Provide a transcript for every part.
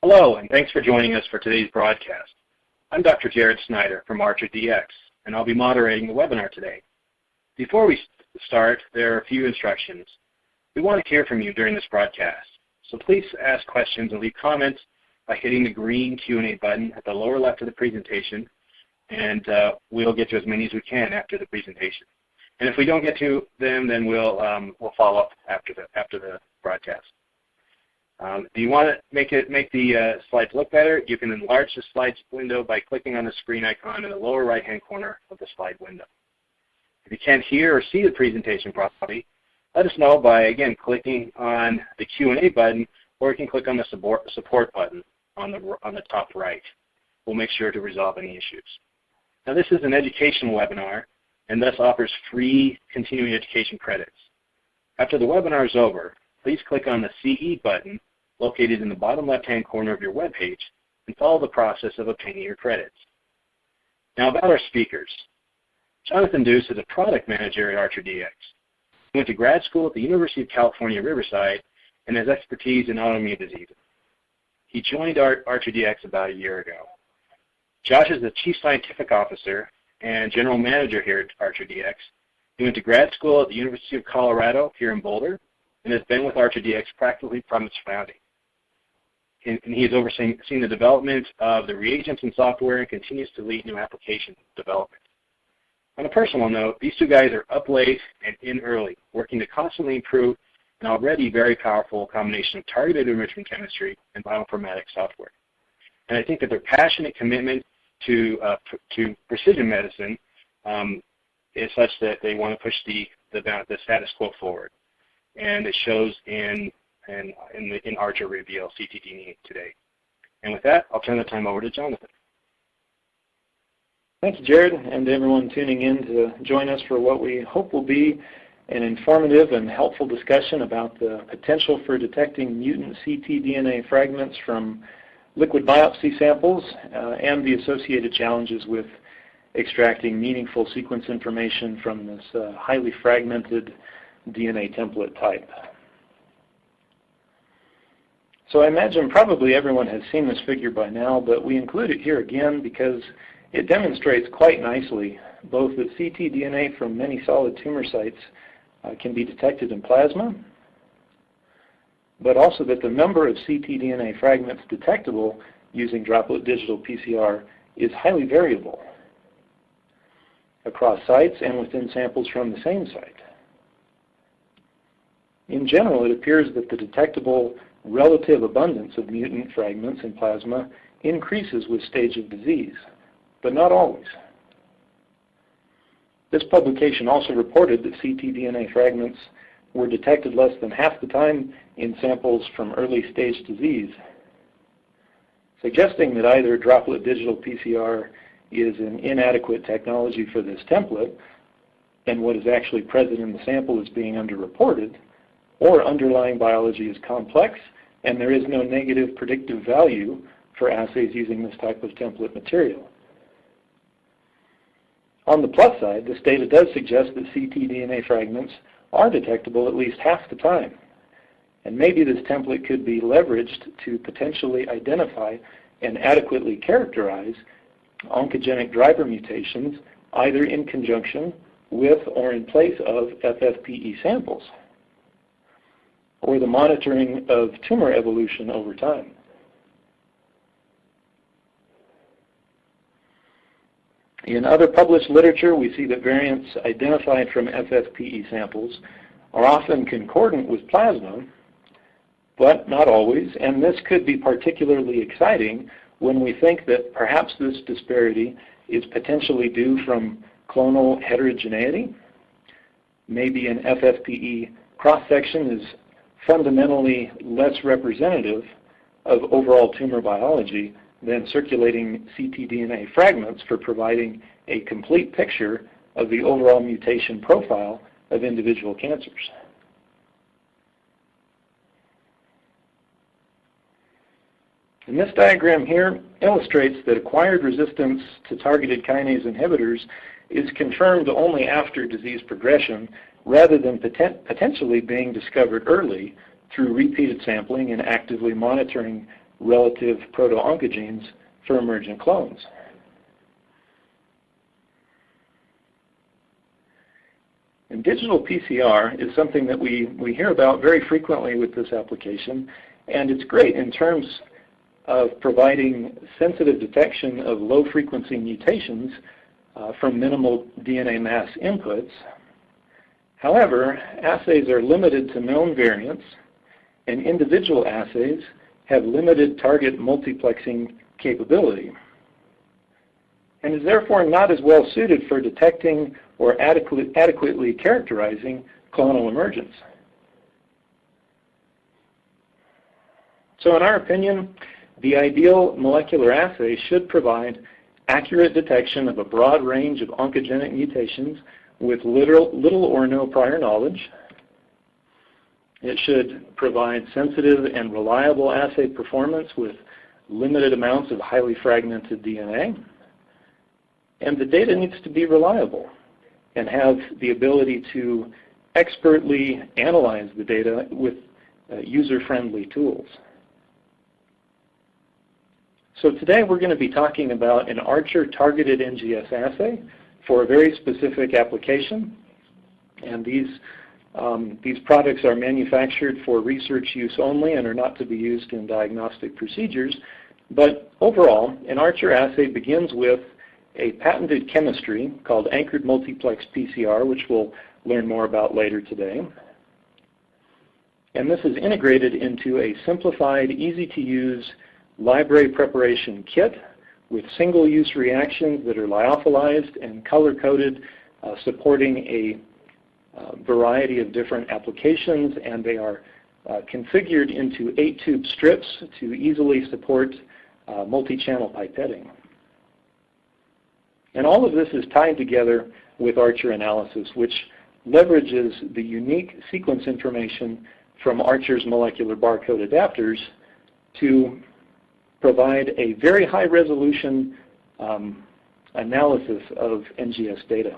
Hello, and thanks for joining us for today's broadcast. I'm Dr. Jared Snyder from ArcherDX, and I'll be moderating the webinar today. Before we start, there are a few instructions. We want to hear from you during this broadcast, so please ask questions and leave comments by hitting the green Q&A button at the lower left of the presentation, and we'll get to as many as we can after the presentation. And if we don't get to them, then we'll follow up after the broadcast. Do you want to make the slides look better? You can enlarge the slides window by clicking on the screen icon in the lower right-hand corner of the slide window. If you can't hear or see the presentation properly, let us know by, again, clicking on the Q&A button, or you can click on the support button on the top right. We'll make sure to resolve any issues. Now, this is an educational webinar, and thus offers free continuing education credits. After the webinar is over, please click on the CE button located in the bottom left-hand corner of your web page and follow the process of obtaining your credits. Now about our speakers. Jonathan Doose is a product manager at ArcherDX. He went to grad school at the University of California, Riverside, and has expertise in autoimmune diseases. He joined ArcherDX about a year ago. Josh is the Chief Scientific Officer and General Manager here at ArcherDX. He went to grad school at the University of Colorado here in Boulder, and has been with ArcherDX practically from its founding. And he has overseen the development of the reagents and software and continues to lead new application development. On a personal note, these two guys are up late and in early, working to constantly improve an already very powerful combination of targeted enrichment chemistry and bioinformatics software. And I think that their passionate commitment to precision medicine is such that they want to push the status quo forward. And it shows in Archer Reveal ctDNA today. And with that, I'll turn the time over to Jonathan. Thank you, Jared, and to everyone tuning in to join us for what we hope will be an informative and helpful discussion about the potential for detecting mutant ctDNA fragments from liquid biopsy samples and the associated challenges with extracting meaningful sequence information from this highly fragmented DNA template type. So I imagine probably everyone has seen this figure by now, but we include it here again because it demonstrates quite nicely both that ctDNA from many solid tumor sites can be detected in plasma, but also that the number of ctDNA fragments detectable using droplet digital PCR is highly variable across sites and within samples from the same site. In general, it appears that the detectable relative abundance of mutant fragments in plasma increases with stage of disease, but not always. This publication also reported that ctDNA fragments were detected less than half the time in samples from early stage disease, suggesting that either droplet digital PCR is an inadequate technology for this template, and what is actually present in the sample is being underreported, or underlying biology is complex and there is no negative predictive value for assays using this type of template material. On the plus side, this data does suggest that ctDNA fragments are detectable at least half the time, and maybe this template could be leveraged to potentially identify and adequately characterize oncogenic driver mutations either in conjunction with or in place of FFPE samples, or the monitoring of tumor evolution over time. In other published literature, we see that variants identified from FFPE samples are often concordant with plasma, but not always, and this could be particularly exciting when we think that perhaps this disparity is potentially due from clonal heterogeneity. Maybe an FFPE cross-section is fundamentally less representative of overall tumor biology than circulating ctDNA fragments for providing a complete picture of the overall mutation profile of individual cancers. And this diagram here illustrates that acquired resistance to targeted kinase inhibitors is confirmed only after disease progression rather than potentially being discovered early through repeated sampling and actively monitoring relative proto-oncogenes for emergent clones. And digital PCR is something that we hear about very frequently with this application, and it's great in terms of providing sensitive detection of low-frequency mutations from minimal DNA mass inputs. However, assays are limited to known variants, and individual assays have limited target multiplexing capability, and is therefore not as well suited for detecting or adequately characterizing clonal emergence. So in our opinion, the ideal molecular assay should provide accurate detection of a broad range of oncogenic mutations with little or no prior knowledge. It should provide sensitive and reliable assay performance with limited amounts of highly fragmented DNA. And the data needs to be reliable and have the ability to expertly analyze the data with user-friendly tools. So today we're going to be talking about an Archer targeted NGS assay for a very specific application. And these products are manufactured for research use only and are not to be used in diagnostic procedures. But overall, an Archer assay begins with a patented chemistry called Anchored Multiplex PCR, which we'll learn more about later today. And this is integrated into a simplified, easy-to-use library preparation kit with single-use reactions that are lyophilized and color-coded, supporting a variety of different applications, and they are configured into 8-tube strips to easily support multi-channel pipetting. And all of this is tied together with Archer analysis, which leverages the unique sequence information from Archer's molecular barcode adapters to provide a very high resolution analysis of NGS data.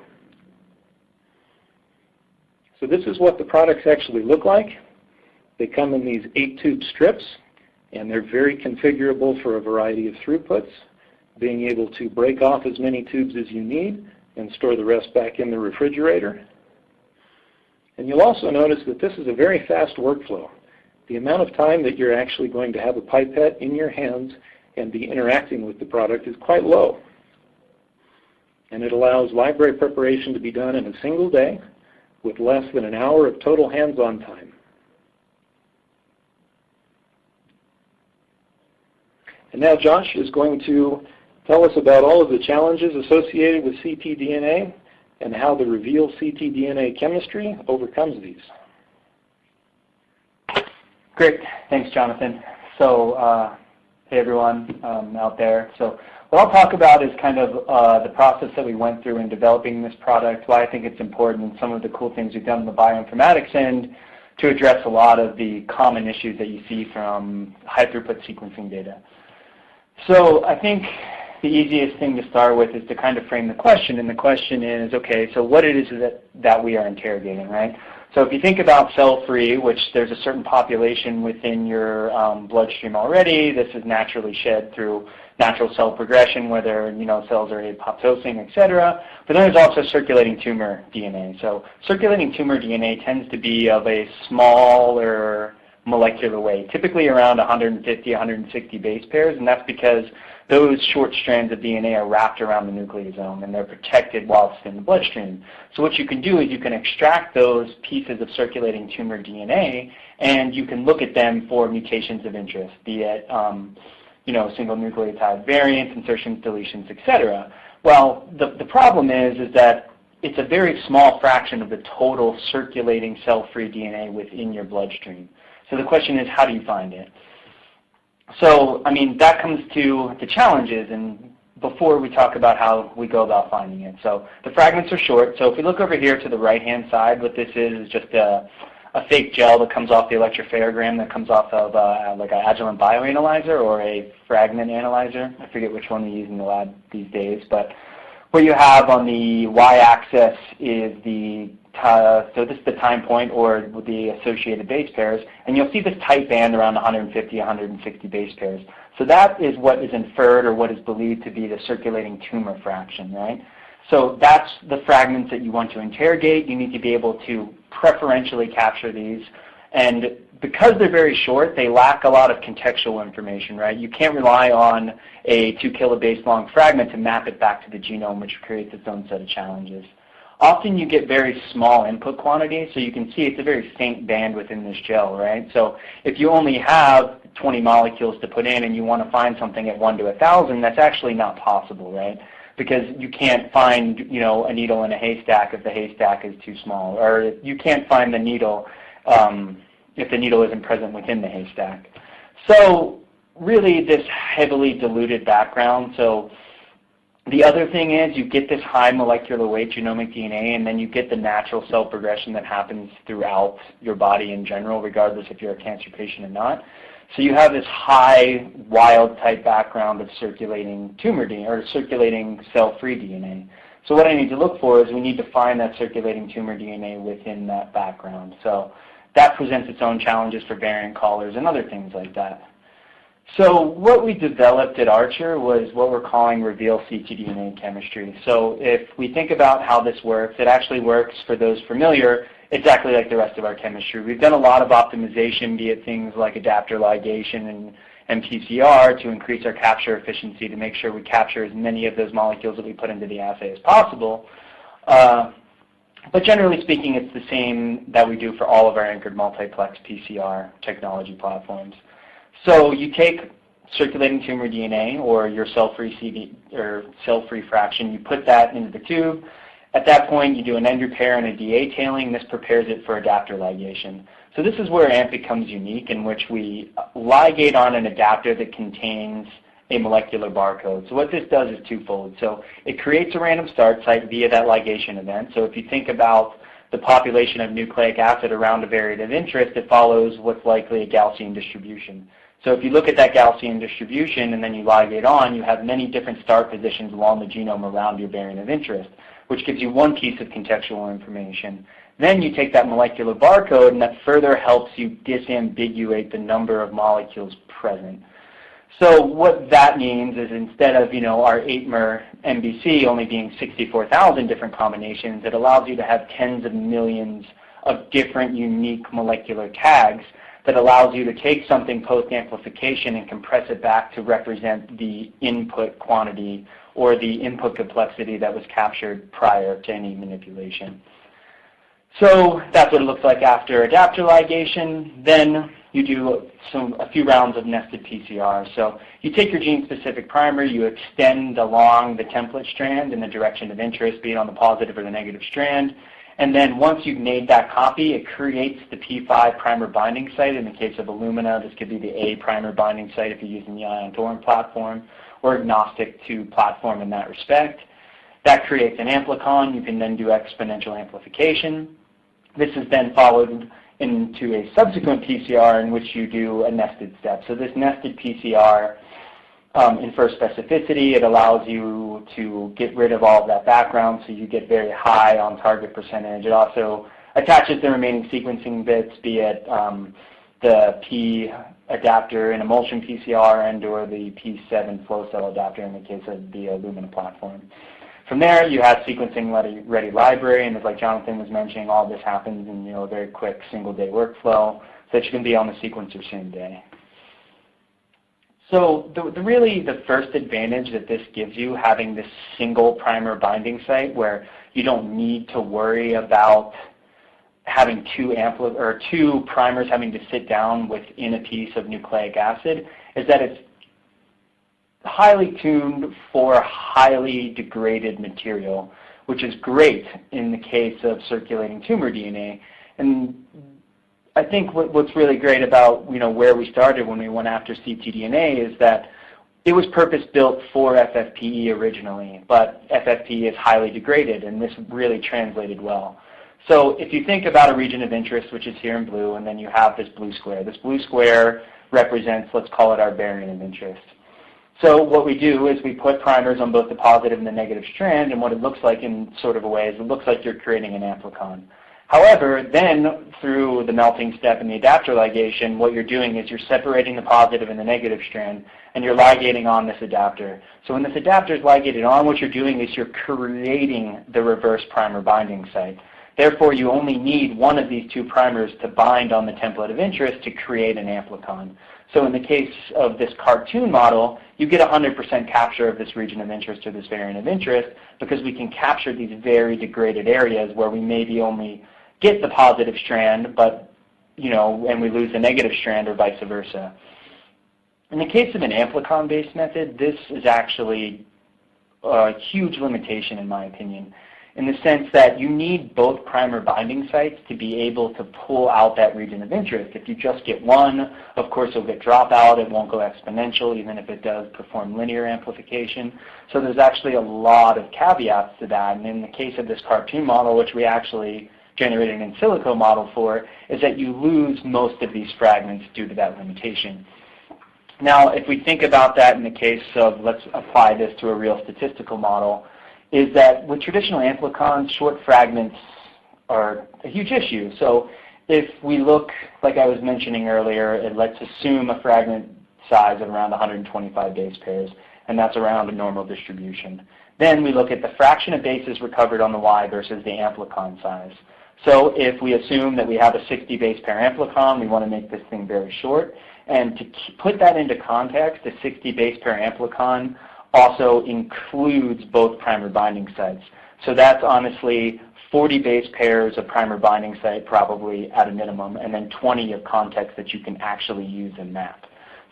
So this is what the products actually look like. They come in these 8-tube strips, and they're very configurable for a variety of throughputs, being able to break off as many tubes as you need and store the rest back in the refrigerator. And you'll also notice that this is a very fast workflow. The amount of time that you're actually going to have a pipette in your hands and be interacting with the product is quite low. And it allows library preparation to be done in a single day with less than an hour of total hands-on time. And now Josh is going to tell us about all of the challenges associated with ctDNA and how the Reveal ctDNA chemistry overcomes these. Great. Thanks, Jonathan. So, hey everyone out there. So what I'll talk about is kind of the process that we went through in developing this product, why I think it's important, and some of the cool things we've done on the bioinformatics end to address a lot of the common issues that you see from high-throughput sequencing data. So I think the easiest thing to start with is to kind of frame the question, and the question is, okay, so what it is that we are interrogating, right? So if you think about cell-free, which there's a certain population within your bloodstream already, this is naturally shed through natural cell progression, whether cells are apoptosing, et cetera. But then there's also circulating tumor DNA. So circulating tumor DNA tends to be of a smaller molecular weight, typically around 150, 160 base pairs, and that's because those short strands of DNA are wrapped around the nucleosome and they're protected while it's in the bloodstream. So what you can do is you can extract those pieces of circulating tumor DNA and you can look at them for mutations of interest, be it single nucleotide variants, insertions, deletions, etc. Well, the problem is that it's a very small fraction of the total circulating cell-free DNA within your bloodstream. So the question is, how do you find it? So, I mean, that comes to the challenges, and before we talk about how we go about finding it. So the fragments are short. So if we look over here to the right-hand side, what this is just a fake gel that comes off the electropharogram that comes off of like an Agilent bioanalyzer or a fragment analyzer. I forget which one we use in the lab these days, but what you have on the y-axis is the so this is the time point or the associated base pairs, and you'll see this tight band around 150, 160 base pairs. So that is what is inferred or what is believed to be the circulating tumor fraction, right? So that's the fragments that you want to interrogate. You need to be able to preferentially capture these. And because they're very short, they lack a lot of contextual information, right? You can't rely on a 2 kilobase long fragment to map it back to the genome, which creates its own set of challenges. Often you get very small input quantities, so you can see it's a very faint band within this gel, right? So if you only have 20 molecules to put in and you want to find something at 1 to 1,000, that's actually not possible, right? Because you can't find, you know, a needle in a haystack if the haystack is too small, or you can't find the needle if the needle isn't present within the haystack. So really this heavily diluted background. So the other thing is you get this high molecular weight genomic DNA, and then you get the natural cell progression that happens throughout your body in general, regardless if you're a cancer patient or not. So you have this high wild type background of circulating tumor DNA or circulating cell-free DNA. So what I need to look for is we need to find that circulating tumor DNA within that background. So that presents its own challenges for variant callers and other things like that. So what we developed at Archer was what we're calling reveal ctDNA chemistry. So if we think about how this works, it actually works, for those familiar, exactly like the rest of our chemistry. We've done a lot of optimization, be it things like adapter ligation and PCR, to increase our capture efficiency to make sure we capture as many of those molecules that we put into the assay as possible. But generally speaking, it's the same that we do for all of our anchored multiplex PCR technology platforms. So you take circulating tumor DNA or your cell-free fraction, you put that into the tube. At that point, you do an end repair and a DA tailing. This prepares it for adapter ligation. So this is where AMP becomes unique, in which we ligate on an adapter that contains a molecular barcode. So what this does is twofold. So it creates a random start site via that ligation event. So if you think about the population of nucleic acid around a variant of interest, it follows what's likely a Gaussian distribution. So if you look at that Gaussian distribution and then you ligate on, you have many different start positions along the genome around your variant of interest, which gives you one piece of contextual information. Then you take that molecular barcode, and that further helps you disambiguate the number of molecules present. So what that means is, instead of, you know, our 8-mer MBC only being 64,000 different combinations, it allows you to have tens of millions of different unique molecular tags that allows you to take something post-amplification and compress it back to represent the input quantity or the input complexity that was captured prior to any manipulation. So that's what it looks like after adapter ligation. Then you do a few rounds of nested PCR. So you take your gene-specific primer, you extend along the template strand in the direction of interest, be it on the positive or the negative strand. And then once you've made that copy, it creates the P5 primer binding site. In the case of Illumina, this could be the A primer binding site if you're using the Ion Torrent platform. We're agnostic to platform in that respect. That creates an amplicon. You can then do exponential amplification. This is then followed into a subsequent PCR in which you do a nested step. So this nested PCR infers specificity. It allows you to get rid of all of that background, so you get very high on target percentage. It also attaches the remaining sequencing bits, be it the P adapter in emulsion PCR and or the P7 flow cell adapter in the case of the Illumina platform. From there, you have sequencing-ready library, and as like Jonathan was mentioning, all this happens in, you know, a very quick single-day workflow, so that you can be on the sequencer same day. So really the first advantage that this gives you, having this single primer binding site where you don't need to worry about having two primers having to sit down within a piece of nucleic acid, is that it's highly tuned for highly degraded material, which is great in the case of circulating tumor DNA. And I think what's really great about, you know, where we started when we went after ctDNA is that it was purpose-built for FFPE originally, but FFPE is highly degraded, and this really translated well. So if you think about a region of interest, which is here in blue, and then you have this blue square. This blue square represents, let's call it our variant of interest. So what we do is we put primers on both the positive and the negative strand, and what it looks like in sort of a way is it looks like you're creating an amplicon. However, then through the melting step and the adapter ligation, what you're doing is you're separating the positive and the negative strand, and you're ligating on this adapter. So when this adapter is ligated on, what you're doing is you're creating the reverse primer binding site. Therefore, you only need one of these two primers to bind on the template of interest to create an amplicon. So in the case of this cartoon model, you get 100% capture of this region of interest or this variant of interest because we can capture these very degraded areas where we maybe only get the positive strand, but and we lose the negative strand or vice versa. In the case of an amplicon-based method, this is actually a huge limitation in my opinion, in the sense that you need both primer binding sites to be able to pull out that region of interest. If you just get one, of course you'll get dropout. It won't go exponential, even if it does perform linear amplification. So there's actually a lot of caveats to that. And in the case of this cartoon model, which we actually generated an in silico model for, is that you lose most of these fragments due to that limitation. Now, if we think about that in the case of, let's apply this to a real statistical model, is that with traditional amplicons, short fragments are a huge issue. So if we look, like I was mentioning earlier, and let's assume a fragment size of around 125 base pairs, and that's around a normal distribution. Then we look at the fraction of bases recovered on the Y versus the amplicon size. So if we assume that we have a 60 base pair amplicon, we want to make this thing very short. And to put that into context, a 60 base pair amplicon also includes both primer binding sites. So that's honestly 40 base pairs of primer binding site probably at a minimum, and then 20 of context that you can actually use and map.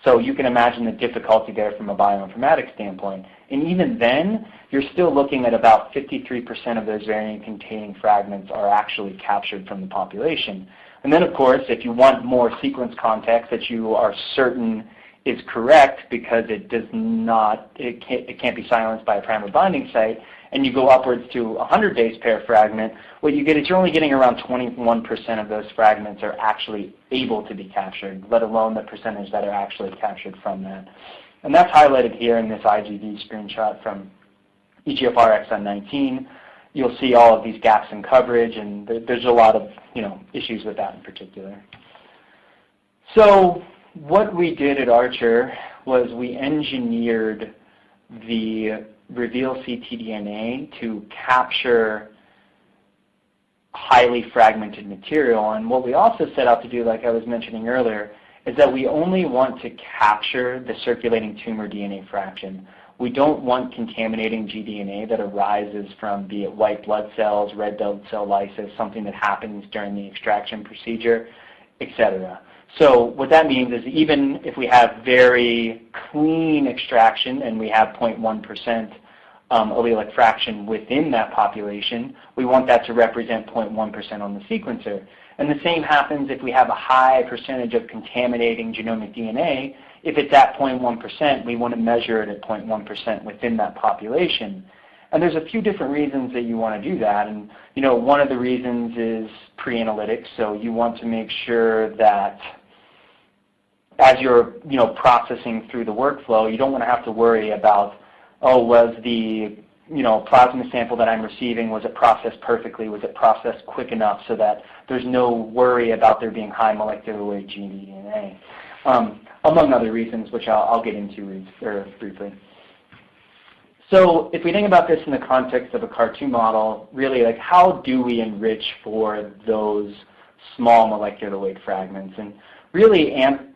So you can imagine the difficulty there from a bioinformatics standpoint. And even then, you're still looking at about 53% of those variant-containing fragments are actually captured from the population. And then, of course, if you want more sequence context that you are certain is correct because it does not, it can't be silenced by a primer binding site, and you go upwards to a 100 base pair fragment, what you get is you're only getting around 21% of those fragments are actually able to be captured, let alone the percentage that are actually captured from that. And that's highlighted here in this IGV screenshot from EGFR exon 19. You'll see all of these gaps in coverage, and there's a lot of issues with that in particular. So what we did at Archer was we engineered the Reveal ctDNA to capture highly fragmented material. And what we also set out to do, like I was mentioning earlier, is that we only want to capture the circulating tumor DNA fraction. We don't want contaminating gDNA that arises from, be it white blood cells, red blood cell lysis, something that happens during the extraction procedure, etc. So what that means is even if we have very clean extraction and we have 0.1% allelic fraction within that population, we want that to represent 0.1% on the sequencer. And the same happens if we have a high percentage of contaminating genomic DNA. If it's at 0.1%, we want to measure it at 0.1% within that population. And there's a few different reasons that you want to do that. And one of the reasons is pre-analytics. So you want to make sure that as you're processing through the workflow, you don't want to have to worry about, oh, was the plasma sample that I'm receiving, was it processed perfectly? Was it processed quick enough so that there's no worry about there being high molecular weight ctDNA, among other reasons, which I'll get into briefly. So if we think about this in the context of a cartoon model, really, like, how do we enrich for those small molecular weight fragments? And really, AMP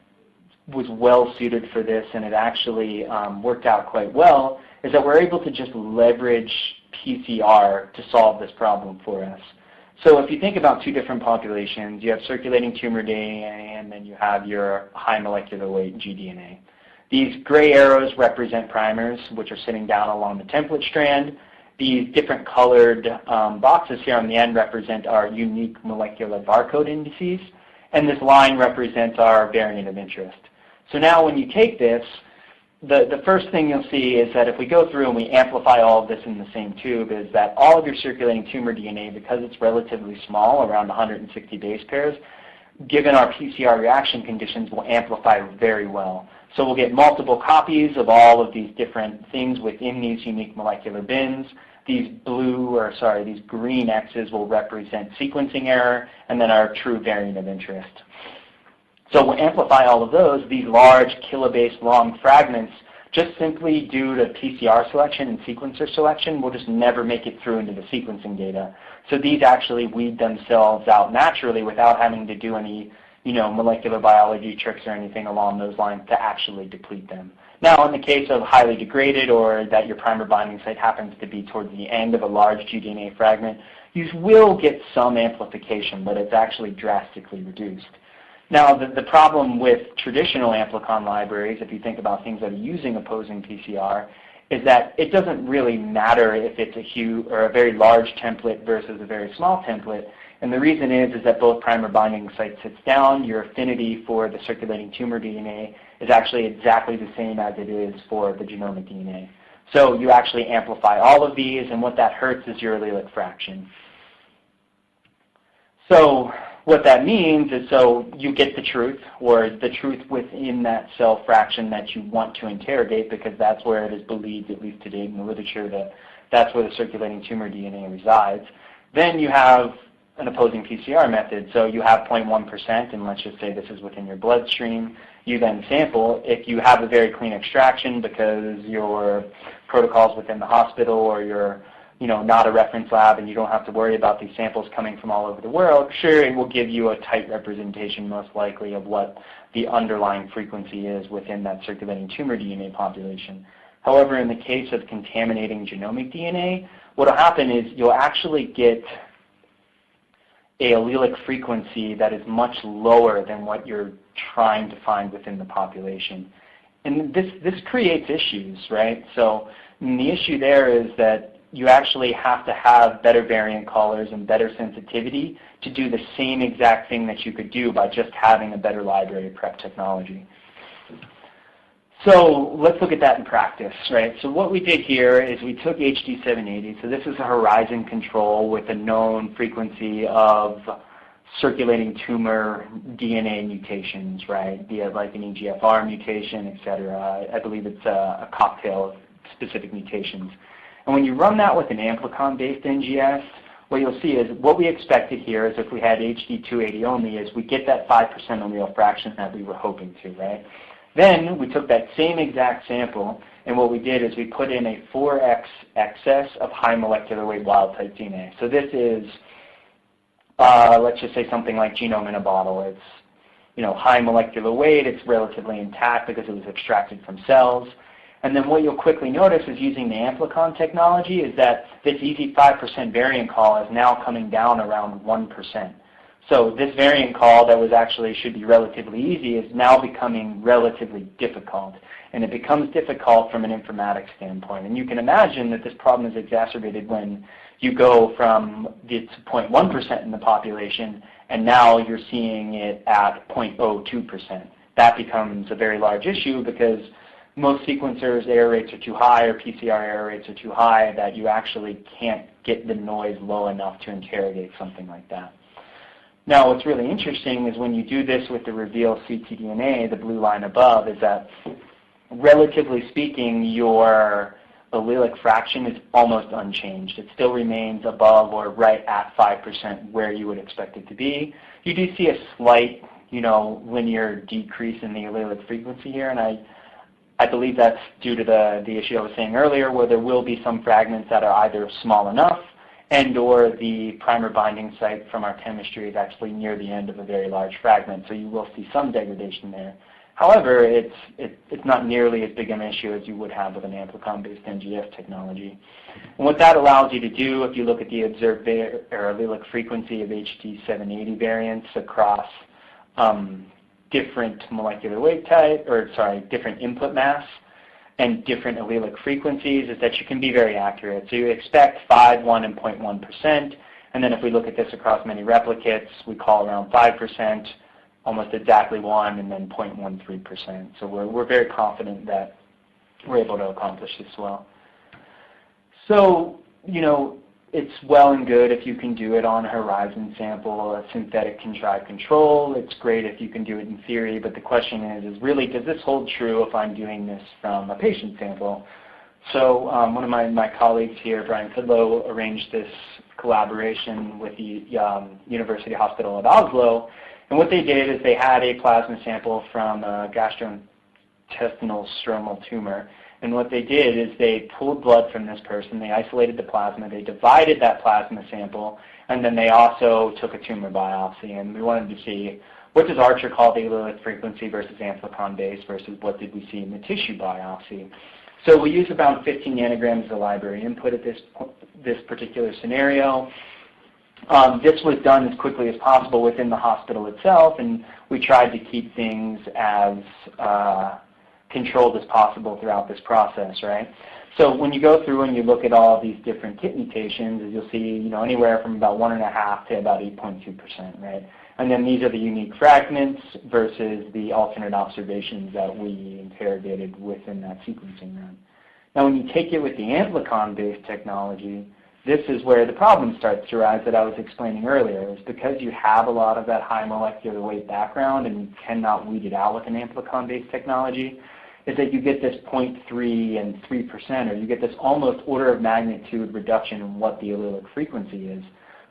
was well suited for this, and it actually worked out quite well, is that we're able to just leverage PCR to solve this problem for us. So if you think about two different populations, you have circulating tumor DNA, and then you have your high molecular weight gDNA. These gray arrows represent primers, which are sitting down along the template strand. These different colored boxes here on the end represent our unique molecular barcode indices, and this line represents our variant of interest. So now when you take this, the first thing you'll see is that if we go through and we amplify all of this in the same tube, is that all of your circulating tumor DNA, because it's relatively small, around 160 base pairs, given our PCR reaction conditions, will amplify very well. So we'll get multiple copies of all of these different things within these unique molecular bins. These green X's will represent sequencing error, and then our true variant of interest. So we'll amplify all of those. These large kilobase long fragments, just simply due to PCR selection and sequencer selection, will just never make it through into the sequencing data. So these actually weed themselves out naturally without having to do any molecular biology tricks or anything along those lines to actually deplete them. Now, in the case of highly degraded or that your primer binding site happens to be towards the end of a large ctDNA fragment, you will get some amplification, but it's actually drastically reduced. Now, the problem with traditional amplicon libraries, if you think about things that are using opposing PCR, is that it doesn't really matter if it's a huge or a very large template versus a very small template. And the reason is that both primer binding site sits down. Your affinity for the circulating tumor DNA is actually exactly the same as it is for the genomic DNA. So you actually amplify all of these, and what that hurts is your allelic fraction. So what that means is you get the truth, or the truth within that cell fraction that you want to interrogate, because that's where it is believed, at least to date in the literature, that that's where the circulating tumor DNA resides. Then you have an opposing PCR method. So you have 0.1%, and let's just say this is within your bloodstream. You then sample. If you have a very clean extraction because your protocols within the hospital, or you're not a reference lab and you don't have to worry about these samples coming from all over the world, sure, it will give you a tight representation most likely of what the underlying frequency is within that circulating tumor DNA population. However, in the case of contaminating genomic DNA, what will happen is you'll actually get a allelic frequency that is much lower than what you're trying to find within the population. And this creates issues, right? So the issue there is that you actually have to have better variant callers and better sensitivity to do the same exact thing that you could do by just having a better library prep technology. So let's look at that in practice, right? So what we did here is we took HD780. So this is a horizon control with a known frequency of circulating tumor DNA mutations, right? Be it like an EGFR mutation, et cetera. I believe it's a cocktail of specific mutations. And when you run that with an amplicon-based NGS, what you'll see is what we expected here is if we had HD280 only is we get that 5% allele fraction that we were hoping to, right? Then we took that same exact sample, and what we did is we put in a 4x excess of high molecular weight wild-type DNA. So this is, let's just say something like genome in a bottle. It's high molecular weight. It's relatively intact because it was extracted from cells. And then what you'll quickly notice is using the amplicon technology is that this easy 5% variant call is now coming down around 1%. So this variant call that was actually should be relatively easy is now becoming relatively difficult. And it becomes difficult from an informatics standpoint. And you can imagine that this problem is exacerbated when you go from it's 0.1% in the population, and now you're seeing it at 0.02%. That becomes a very large issue because most sequencers' error rates are too high, or PCR error rates are too high, that you actually can't get the noise low enough to interrogate something like that. Now, what's really interesting is when you do this with the Reveal ctDNA, the blue line above, is that relatively speaking, your allelic fraction is almost unchanged. It still remains above or right at 5% where you would expect it to be. You do see a slight, linear decrease in the allelic frequency here, and I believe that's due to the issue I was saying earlier, where there will be some fragments that are either small enough and or the primer binding site from our chemistry is actually near the end of a very large fragment, so you will see some degradation there. However, it's not nearly as big an issue as you would have with an amplicon-based NGS technology. And what that allows you to do, if you look at the observed allelic frequency of HD780 variants across different molecular weight type, different input mass and different allelic frequencies, is that you can be very accurate. So you expect 5, 1, and 0.1%, and then if we look at this across many replicates, we call around 5%, almost exactly 1, and then 0.13%. So we're very confident that we're able to accomplish this well. So, it's well and good if you can do it on a horizon sample, a synthetic contrived control. It's great if you can do it in theory, but the question is really, does this hold true if I'm doing this from a patient sample? So one of my colleagues here, Brian Kudlow, arranged this collaboration with the University Hospital of Oslo, and what they did is they had a plasma sample from a gastrointestinal stromal tumor. And what they did is they pulled blood from this person, they isolated the plasma, they divided that plasma sample, and then they also took a tumor biopsy. And we wanted to see, what does Archer call the allelic frequency versus amplicon-based versus what did we see in the tissue biopsy? So we use about 15 nanograms as a library input at this particular scenario. This was done as quickly as possible within the hospital itself, and we tried to keep things as controlled as possible throughout this process, right? So when you go through and you look at all of these different KIT mutations, you'll see, anywhere from about 1.5 to about 8.2%, right? And then these are the unique fragments versus the alternate observations that we interrogated within that sequencing run. Now, when you take it with the amplicon-based technology, this is where the problem starts to arise that I was explaining earlier. Is because you have a lot of that high molecular weight background and you cannot weed it out with an amplicon-based technology, is that you get this 0.3 and 3%, or you get this almost order of magnitude reduction in what the allelic frequency is.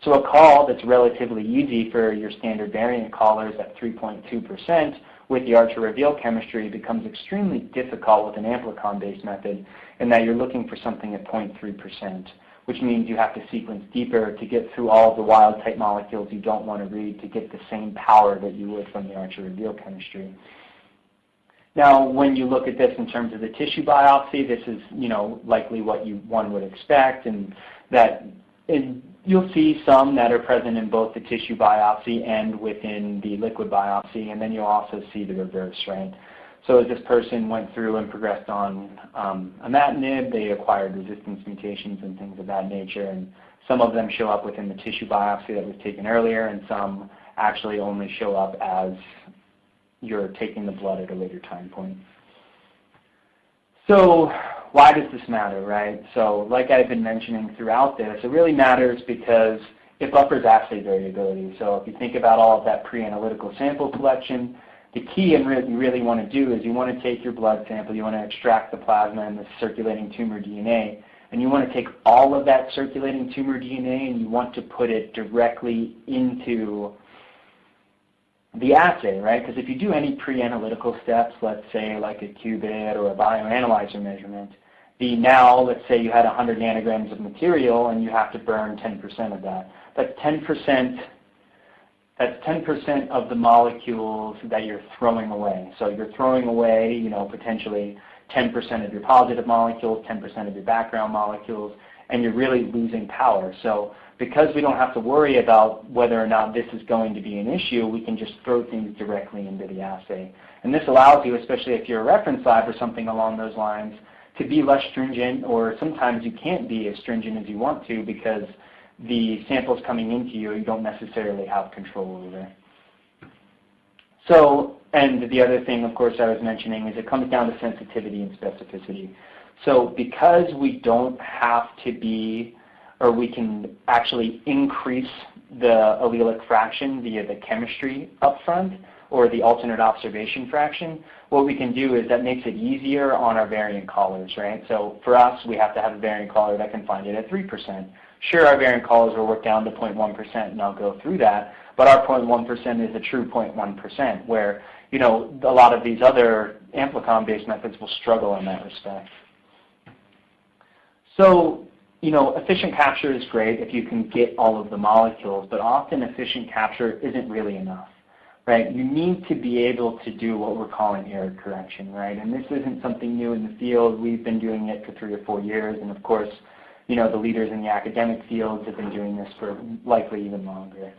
So a call that's relatively easy for your standard variant callers at 3.2% with the Archer reveal chemistry becomes extremely difficult with an amplicon-based method in that you're looking for something at 0.3%, which means you have to sequence deeper to get through all of the wild-type molecules you don't want to read to get the same power that you would from the Archer reveal chemistry. Now, when you look at this in terms of the tissue biopsy, this is, likely what one would expect, and that you'll see some that are present in both the tissue biopsy and within the liquid biopsy, and then you'll also see the reverse, right? So as this person went through and progressed on imatinib, they acquired resistance mutations and things of that nature, and some of them show up within the tissue biopsy that was taken earlier, and some actually only show up as you're taking the blood at a later time point. So why does this matter, right? So like I've been mentioning throughout this, it really matters because it buffers assay variability. So if you think about all of that pre-analytical sample collection, the key and what you really want to do is you want to take your blood sample, you want to extract the plasma and the circulating tumor DNA, and you want to take all of that circulating tumor DNA and you want to put it directly into the assay, right? Because if you do any pre-analytical steps, let's say like a qubit or a bioanalyzer measurement, let's say you had 100 nanograms of material and you have to burn 10% of that. That's 10% of the molecules that you're throwing away. So you're throwing away, potentially 10% of your positive molecules, 10% of your background molecules, and you're really losing power. So because we don't have to worry about whether or not this is going to be an issue, we can just throw things directly into the assay. And this allows you, especially if you're a reference lab or something along those lines, to be less stringent, or sometimes you can't be as stringent as you want to because the samples coming into you don't necessarily have control over. So, and the other thing, of course, I was mentioning is it comes down to sensitivity and specificity. So because we don't have to be, or we can actually increase the allelic fraction via the chemistry up front, or the alternate observation fraction, what we can do is that makes it easier on our variant callers, right? So for us, we have to have a variant caller that can find it at 3%. Sure, our variant callers will work down to 0.1%, and I'll go through that, but our 0.1% is a true 0.1%, where, a lot of these other amplicon-based methods will struggle in that respect. So, efficient capture is great if you can get all of the molecules, but often efficient capture isn't really enough, right? You need to be able to do what we're calling error correction, right? And this isn't something new in the field. We've been doing it for 3 or 4 years, and of course, the leaders in the academic fields have been doing this for likely even longer.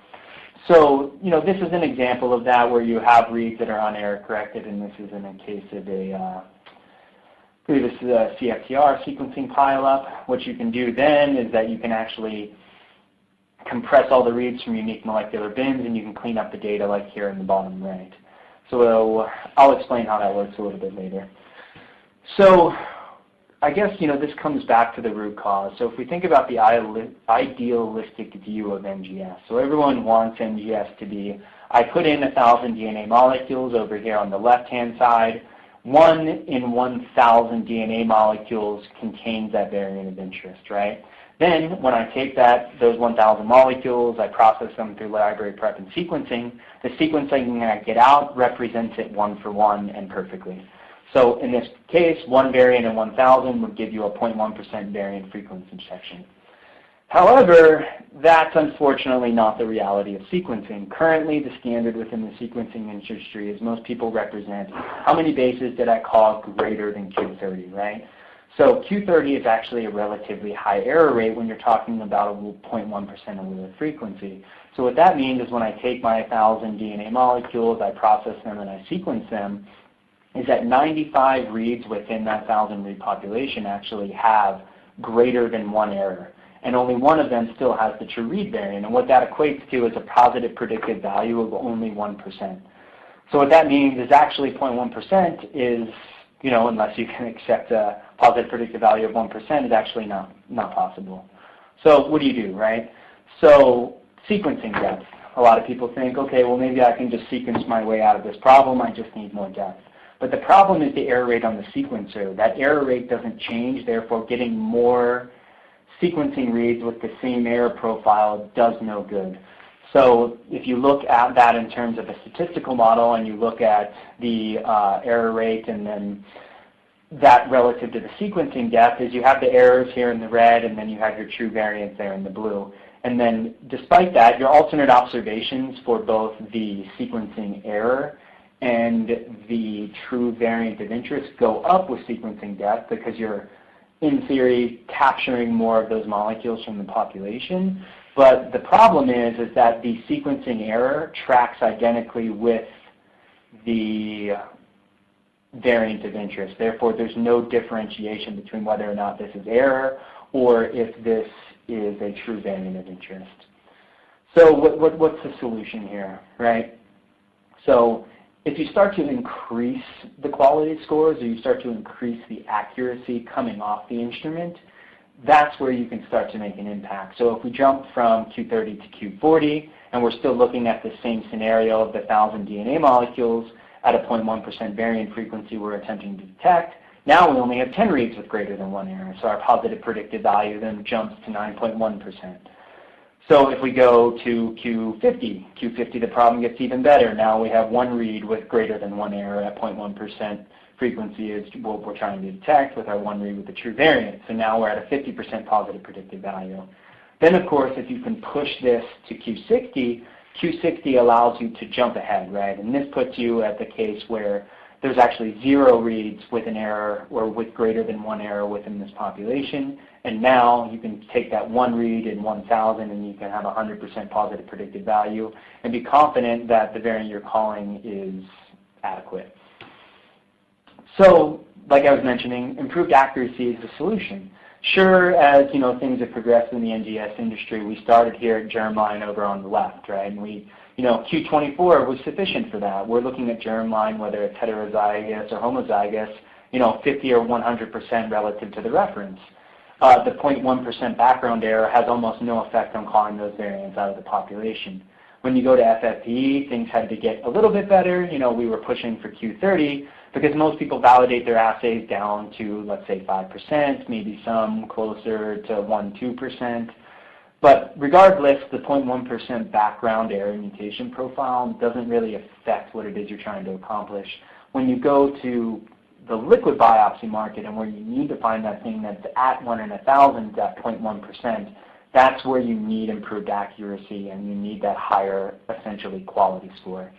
So, this is an example of that where you have reads that are unerror corrected, and this is in a case of a previous CFTR sequencing pileup. What you can do then is that you can actually compress all the reads from unique molecular bins, and you can clean up the data like here in the bottom right. So I'll explain how that works a little bit later. So I guess, this comes back to the root cause. So if we think about the idealistic view of NGS, so everyone wants NGS to be, I put in 1,000 DNA molecules over here on the left-hand side. 1 in 1,000 DNA molecules contains that variant of interest, right? Then when I take those 1,000 molecules, I process them through library prep and sequencing. The sequencing I get out represents it one for one and perfectly. So in this case, 1 variant in 1,000 would give you a 0.1% variant frequency section. However, that's unfortunately not the reality of sequencing. Currently, the standard within the sequencing industry is most people represent how many bases did I call greater than Q30, right? So Q30 is actually a relatively high error rate when you're talking about a 0.1% allele frequency. So what that means is when I take my 1,000 DNA molecules, I process them and I sequence them, is that 95 reads within that 1,000 read population actually have greater than 1 error. And only one of them still has the true read variant. And what that equates to is a positive predictive value of only 1%. So what that means is actually 0.1% is, unless you can accept a positive predictive value of 1%, is actually not possible. So what do you do, right? So sequencing depth. A lot of people think, okay, well maybe I can just sequence my way out of this problem. I just need more depth. But the problem is the error rate on the sequencer. That error rate doesn't change, therefore getting more sequencing reads with the same error profile does no good. So if you look at that in terms of a statistical model and you look at the error rate and then that relative to the sequencing depth, is you have the errors here in the red and then you have your true variants there in the blue. And then despite that, your alternate observations for both the sequencing error and the true variant of interest go up with sequencing depth because you're, in theory, capturing more of those molecules from the population. But the problem is that the sequencing error tracks identically with the variant of interest. Therefore, there's no differentiation between whether or not this is error or if this is a true variant of interest. So what's the solution here, right? So if you start to increase the quality scores or you start to increase the accuracy coming off the instrument, that's where you can start to make an impact. So if we jump from Q30 to Q40 and we're still looking at the same scenario of the 1,000 DNA molecules at a 0.1% variant frequency we're attempting to detect, now we only have 10 reads with greater than 1 error. So our positive predictive value then jumps to 9.1%. So if we go to Q50, the problem gets even better. Now we have 1 read with greater than 1 error at 0.1% frequency is what we're trying to detect with our 1 read with the true variant. So now we're at a 50% positive predictive value. Then of course, if you can push this to Q60, Q60 allows you to jump ahead, right? And this puts you at the case where there's actually 0 reads with an error or with greater than 1 error within this population. And now you can take that 1 read in 1,000 and you can have 100% positive predictive value and be confident that the variant you're calling is adequate. So, like I was mentioning, improved accuracy is the solution. Sure, as things have progressed in the NGS industry, we started here at germline over on the left, right? And we, Q24 was sufficient for that. We're looking at germline, whether it's heterozygous or homozygous, 50 or 100% relative to the reference. The 0.1% background error has almost no effect on calling those variants out of the population. When you go to FFPE, things had to get a little bit better. We were pushing for Q30 because most people validate their assays down to, let's say, 5%, maybe some closer to 1-2%. But regardless, the 0.1% background error mutation profile doesn't really affect what it is you're trying to accomplish. When you go to the liquid biopsy market and where you need to find that thing that's at 1 in 1,000 at 0.1%, that's where you need improved accuracy and you need that higher, essentially, quality score.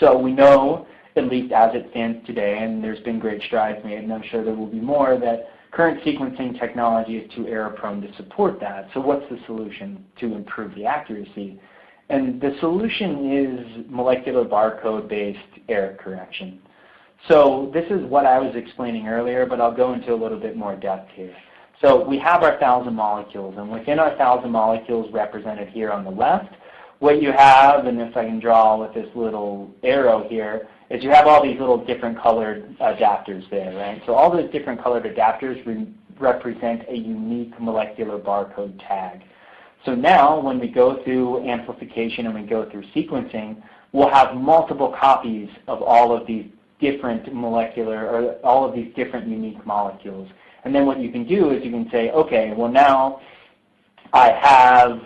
So we know, at least as it stands today, and there's been great strides made, and I'm sure there will be more, that current sequencing technology is too error-prone to support that. So what's the solution to improve the accuracy? And the solution is molecular barcode-based error correction. So this is what I was explaining earlier, but I'll go into a little bit more depth here. So we have our 1,000 molecules, and within our 1,000 molecules represented here on the left, what you have, and if I can draw with this little arrow here, is you have all these little different colored adapters there, right? So all those different colored adapters represent a unique molecular barcode tag. So now when we go through amplification and we go through sequencing, we'll have multiple copies of all of these different molecular, or all of these different unique molecules. And then what you can do is you can say, okay, well now I have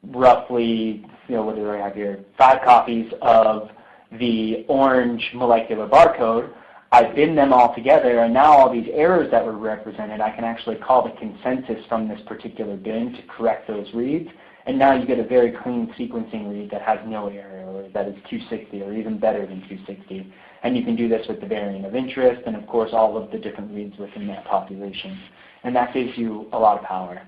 roughly, what do I have here? 5 copies of the orange molecular barcode. I bin them all together, and now all these errors that were represented, I can actually call the consensus from this particular bin to correct those reads. And now you get a very clean sequencing read that has no error, or that is 260, or even better than 260. And you can do this with the variant of interest, and of course all of the different reads within that population. And that gives you a lot of power.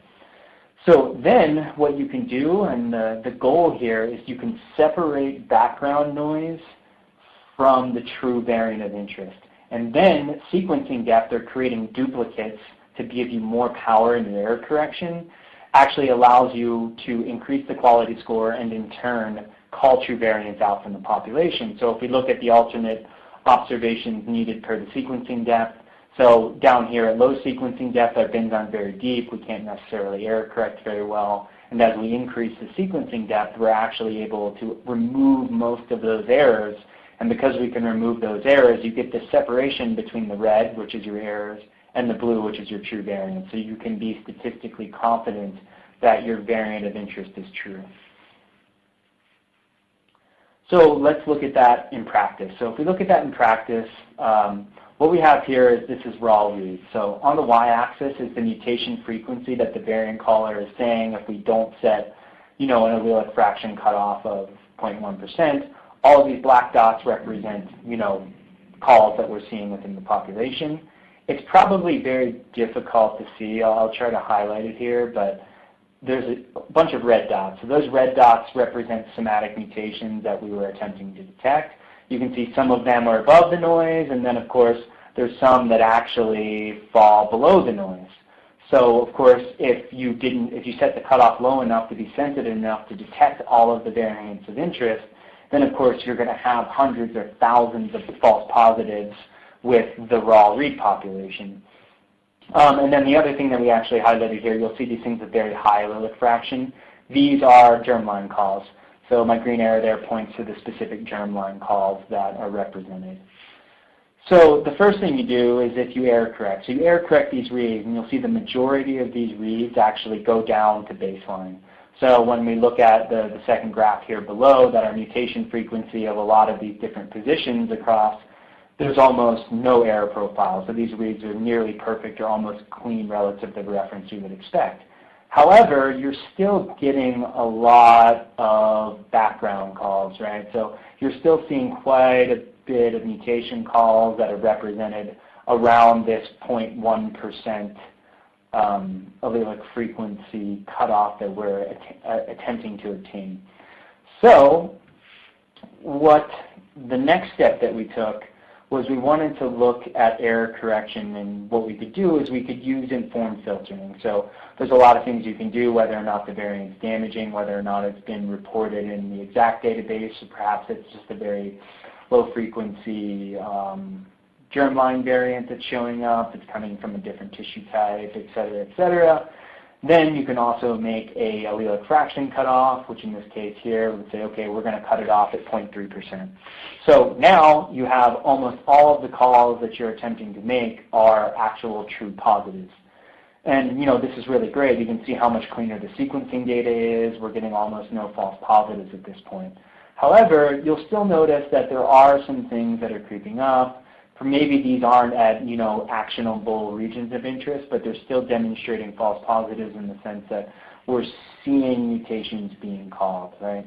So then what you can do, and the goal here, is you can separate background noise from the true variant of interest. And then sequencing depth, or creating duplicates to give you more power in your error correction, actually allows you to increase the quality score and in turn call true variants out from the population. So if we look at the alternate observations needed per the sequencing depth, so down here at low sequencing depth, our bins aren't very deep. We can't necessarily error correct very well. And as we increase the sequencing depth, we're actually able to remove most of those errors. And because we can remove those errors, you get this separation between the red, which is your errors, and the blue, which is your true variant. So you can be statistically confident that your variant of interest is true. So let's look at that in practice. So if we look at that in practice, what we have here is this is raw reads. So on the y-axis is the mutation frequency that the variant caller is saying if we don't set, an allelic fraction cutoff of 0.1%. All of these black dots represent, calls that we're seeing within the population. It's probably very difficult to see. I'll try to highlight it here, but there's a bunch of red dots. So those red dots represent somatic mutations that we were attempting to detect. You can see some of them are above the noise, and then of course there's some that actually fall below the noise. So of course if you set the cutoff low enough to be sensitive enough to detect all of the variants of interest, then of course you're going to have hundreds or thousands of false positives with the raw read population. And then the other thing that we actually highlighted here, you'll see these things with very high allelic fraction. These are germline calls. So my green arrow there points to the specific germline calls that are represented. So the first thing you do is if you error correct. So you error correct these reads, and you'll see the majority of these reads actually go down to baseline. So when we look at the second graph here below, that our mutation frequency of a lot of these different positions across, there's almost no error profile. So these reads are nearly perfect or almost clean relative to the reference you would expect. However, you're still getting a lot of background calls, right? So you're still seeing quite a bit of mutation calls that are represented around this 0.1% allelic frequency cutoff that we're attempting to obtain. So what the next step that we took was we wanted to look at error correction, and what we could do is we could use informed filtering. So there's a lot of things you can do, whether or not the variant's damaging, whether or not it's been reported in the exact database, or perhaps it's just a very low frequency germline variant that's showing up, it's coming from a different tissue type, et cetera, et cetera. Then you can also make a allelic fraction cutoff, which in this case here would say, okay, we're going to cut it off at 0.3%. So now you have almost all of the calls that you're attempting to make are actual true positives. And this is really great. You can see how much cleaner the sequencing data is. We're getting almost no false positives at this point. However, you'll still notice that there are some things that are creeping up. Maybe these aren't at actionable regions of interest, but they're still demonstrating false positives in the sense that we're seeing mutations being called, right?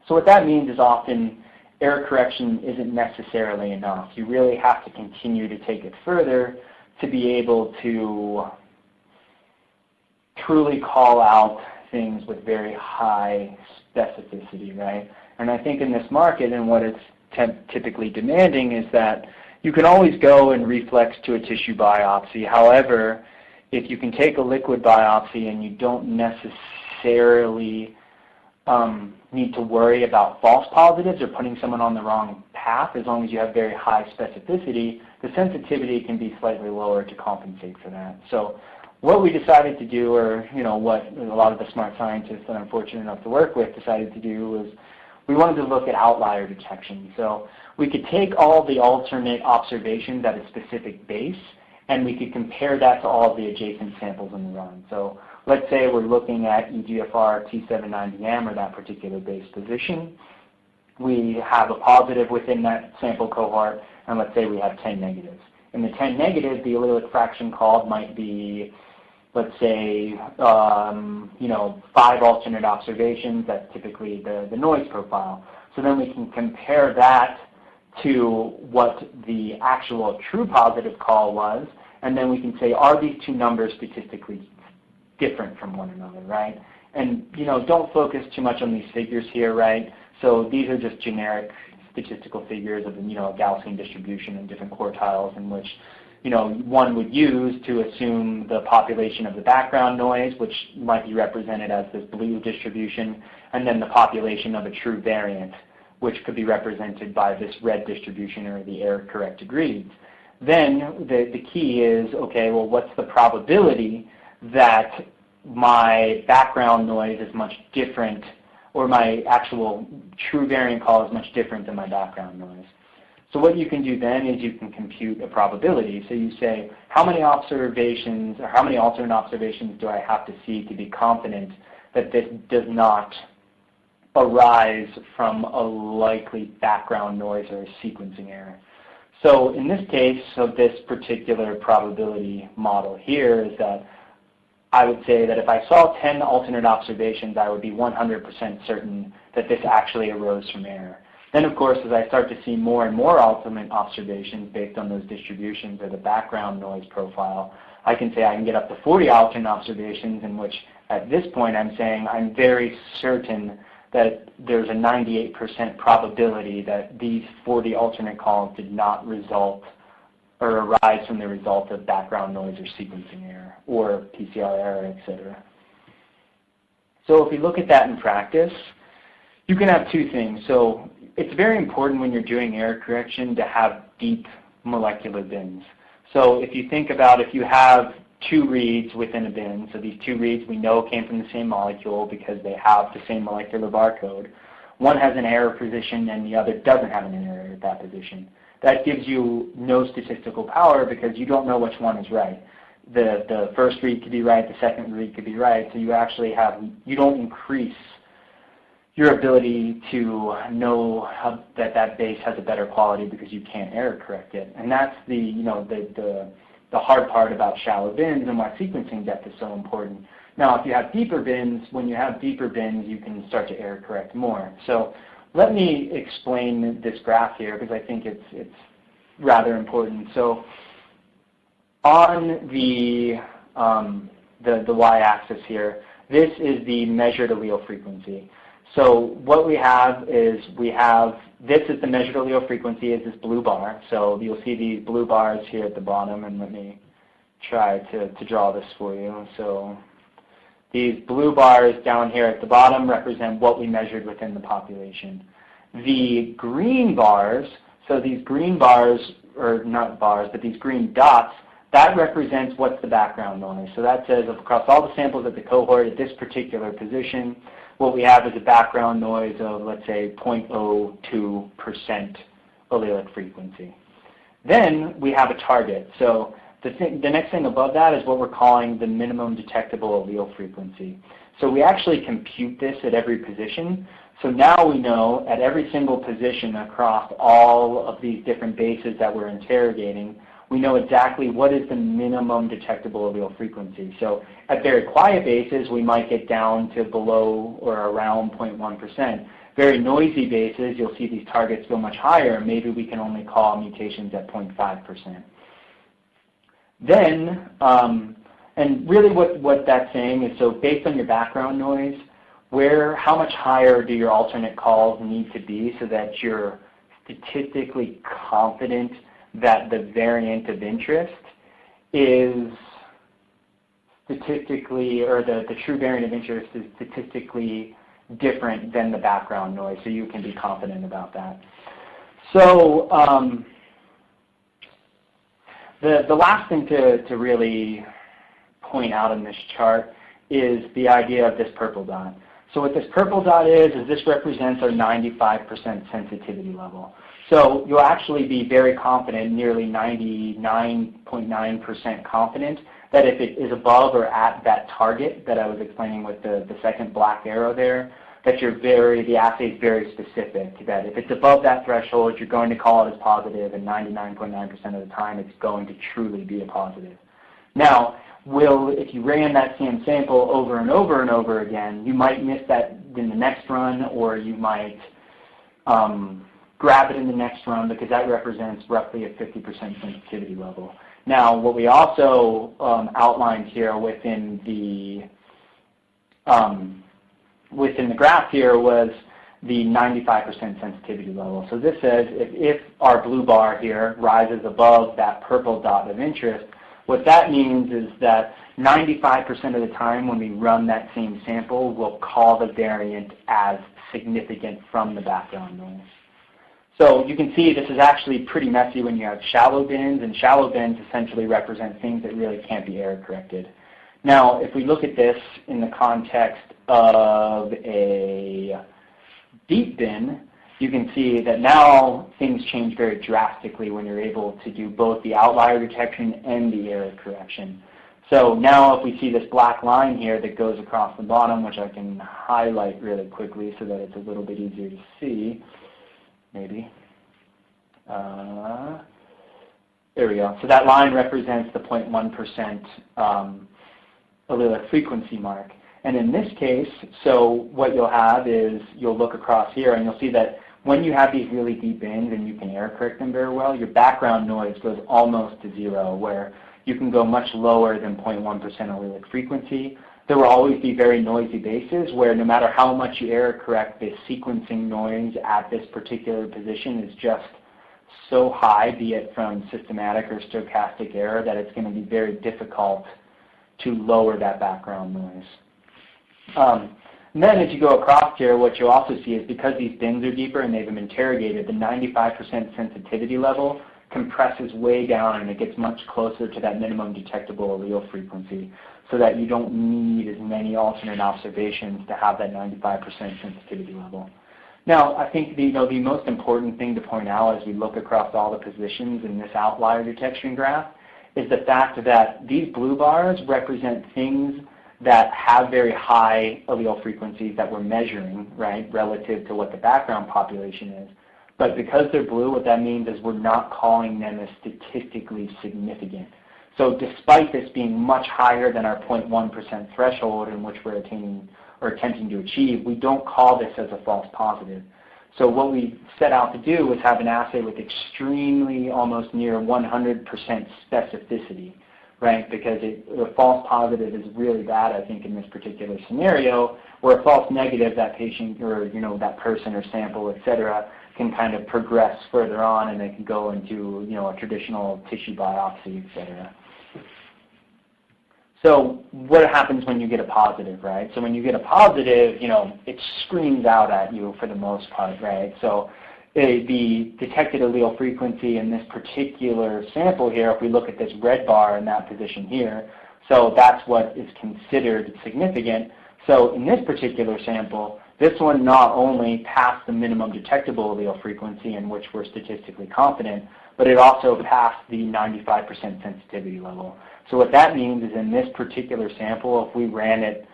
So what that means is often error correction isn't necessarily enough. You really have to continue to take it further to be able to truly call out things with very high specificity, right? And I think in this market, and what it's typically demanding is that you can always go and reflex to a tissue biopsy. However, if you can take a liquid biopsy and you don't necessarily need to worry about false positives or putting someone on the wrong path. As long as you have very high specificity, the sensitivity can be slightly lower to compensate for that. So what we decided to do, or what a lot of the smart scientists that I'm fortunate enough to work with decided to do, was we wanted to look at outlier detection. So we could take all the alternate observations at a specific base, and we could compare that to all of the adjacent samples in the run. So let's say we're looking at EGFR T790M, or that particular base position. We have a positive within that sample cohort, and let's say we have 10 negatives. In the 10 negatives, the allelic fraction called might be, let's say, 5 alternate observations. That's typically the noise profile. So then we can compare that to what the actual true positive call was, and then we can say, are these two numbers statistically different from one another, right? And don't focus too much on these figures here, right? So these are just generic statistical figures of a Gaussian distribution in different quartiles, in which one would use to assume the population of the background noise, which might be represented as this blue distribution, and then the population of a true variant, which could be represented by this red distribution, or the error-corrected reads. Then the key is, okay, well, what's the probability that my background noise is much different, or my actual true variant call is much different than my background noise? So what you can do then is you can compute a probability. So you say, how many observations, or how many alternate observations do I have to see to be confident that this does not arise from a likely background noise or a sequencing error? So in this case of this particular probability model here is that I would say that if I saw 10 alternate observations, I would be 100% certain that this actually arose from error. Then, of course, as I start to see more and more alternate observations based on those distributions or the background noise profile, I can say I can get up to 40 alternate observations, in which at this point I'm saying I'm very certain that there's a 98% probability that these 40 alternate calls did not result or arise from the result of background noise or sequencing error or PCR error, etc. So if we look at that in practice, you can have two things. So it's very important when you're doing error correction to have deep molecular bins. So if you think about, if you have two reads within a bin, so these two reads we know came from the same molecule because they have the same molecular barcode. One has an error position and the other doesn't have an error at that position. That gives you no statistical power because you don't know which one is right. The first read could be right, the second read could be right, so you don't increase your ability to know that base has a better quality because you can't error correct it. And that's the hard part about shallow bins and why sequencing depth is so important. Now, if you have deeper bins, when you have deeper bins, you can start to error correct more. So let me explain this graph here because I think it's rather important. So on the y-axis here, this is the measured allele frequency. So what we have is this is the measured allele frequency, is this blue bar. So you'll see these blue bars here at the bottom, and let me try to draw this for you. So these blue bars down here at the bottom represent what we measured within the population. The green bars, so these green bars, or not bars, but these green dots, that represents what's the background noise. So that says across all the samples at the cohort at this particular position, what we have is a background noise of, let's say, 0.02% allelic frequency. Then we have a target. So the next thing above that is what we're calling the minimum detectable allele frequency. So we actually compute this at every position. So now we know at every single position across all of these different bases that we're interrogating, we know exactly what is the minimum detectable allele frequency. So at very quiet bases, we might get down to below or around 0.1%. Very noisy bases, you'll see these targets go much higher. Maybe we can only call mutations at 0.5%. Then, and really what that's saying is, so based on your background noise, how much higher do your alternate calls need to be so that you're statistically confident that the variant of interest is statistically, or the true variant of interest is statistically different than the background noise, so you can be confident about that. So the last thing to really point out in this chart is the idea of this purple dot. So what this purple dot is this represents our 95% sensitivity level. So you'll actually be very confident, nearly 99.9% confident, that if it is above or at that target that I was explaining with the second black arrow there, that the assay is very specific, that if it's above that threshold, you're going to call it as positive, and 99.9% of the time it's going to truly be a positive. Now, if you ran that same sample over and over and over again, you might miss that in the next run, or you might grab it in the next run, because that represents roughly a 50% sensitivity level. Now, what we also outlined here within the graph here was the 95% sensitivity level. So this says if our blue bar here rises above that purple dot of interest, what that means is that 95% of the time when we run that same sample, we'll call the variant as significant from the background noise. So you can see this is actually pretty messy when you have shallow bins, and shallow bins essentially represent things that really can't be error corrected. Now, if we look at this in the context of a deep bin, you can see that now things change very drastically when you're able to do both the outlier detection and the error correction. So now if we see this black line here that goes across the bottom, which I can highlight really quickly so that it's a little bit easier to see, maybe. There we go. So that line represents the 0.1% allelic frequency mark. And in this case, so what you'll have is you'll look across here and you'll see that when you have these really deep bins and you can error correct them very well, your background noise goes almost to zero, where you can go much lower than 0.1% allelic frequency. There will always be very noisy bases where no matter how much you error correct, the sequencing noise at this particular position is just so high, be it from systematic or stochastic error, that it's going to be very difficult to lower that background noise. And then as you go across here, what you'll also see is because these bins are deeper and they've been interrogated, the 95% sensitivity level compresses way down and it gets much closer to that minimum detectable allele frequency, so that you don't need as many alternate observations to have that 95% sensitivity level. Now, I think the most important thing to point out as we look across all the positions in this outlier detection graph is the fact that these blue bars represent things that have very high allele frequencies that we're measuring, right, relative to what the background population is. But because they're blue, what that means is we're not calling them as statistically significant. So despite this being much higher than our 0.1% threshold in which we're attaining or attempting to achieve, we don't call this as a false positive. So what we set out to do was have an assay with extremely, almost near 100% specificity, right? Because a false positive is really bad, I think, in this particular scenario, where a false negative, that patient or that person or sample, et cetera, can kind of progress further on and they can go into a traditional tissue biopsy, et cetera. So what happens when you get a positive, right? So when you get a positive, it screams out at you for the most part, right? So the detected allele frequency in this particular sample here, if we look at this red bar in that position here, so that's what is considered significant. So in this particular sample, this one not only passed the minimum detectable allele frequency in which we're statistically confident, but it also passed the 95% sensitivity level. So what that means is in this particular sample, if we ran it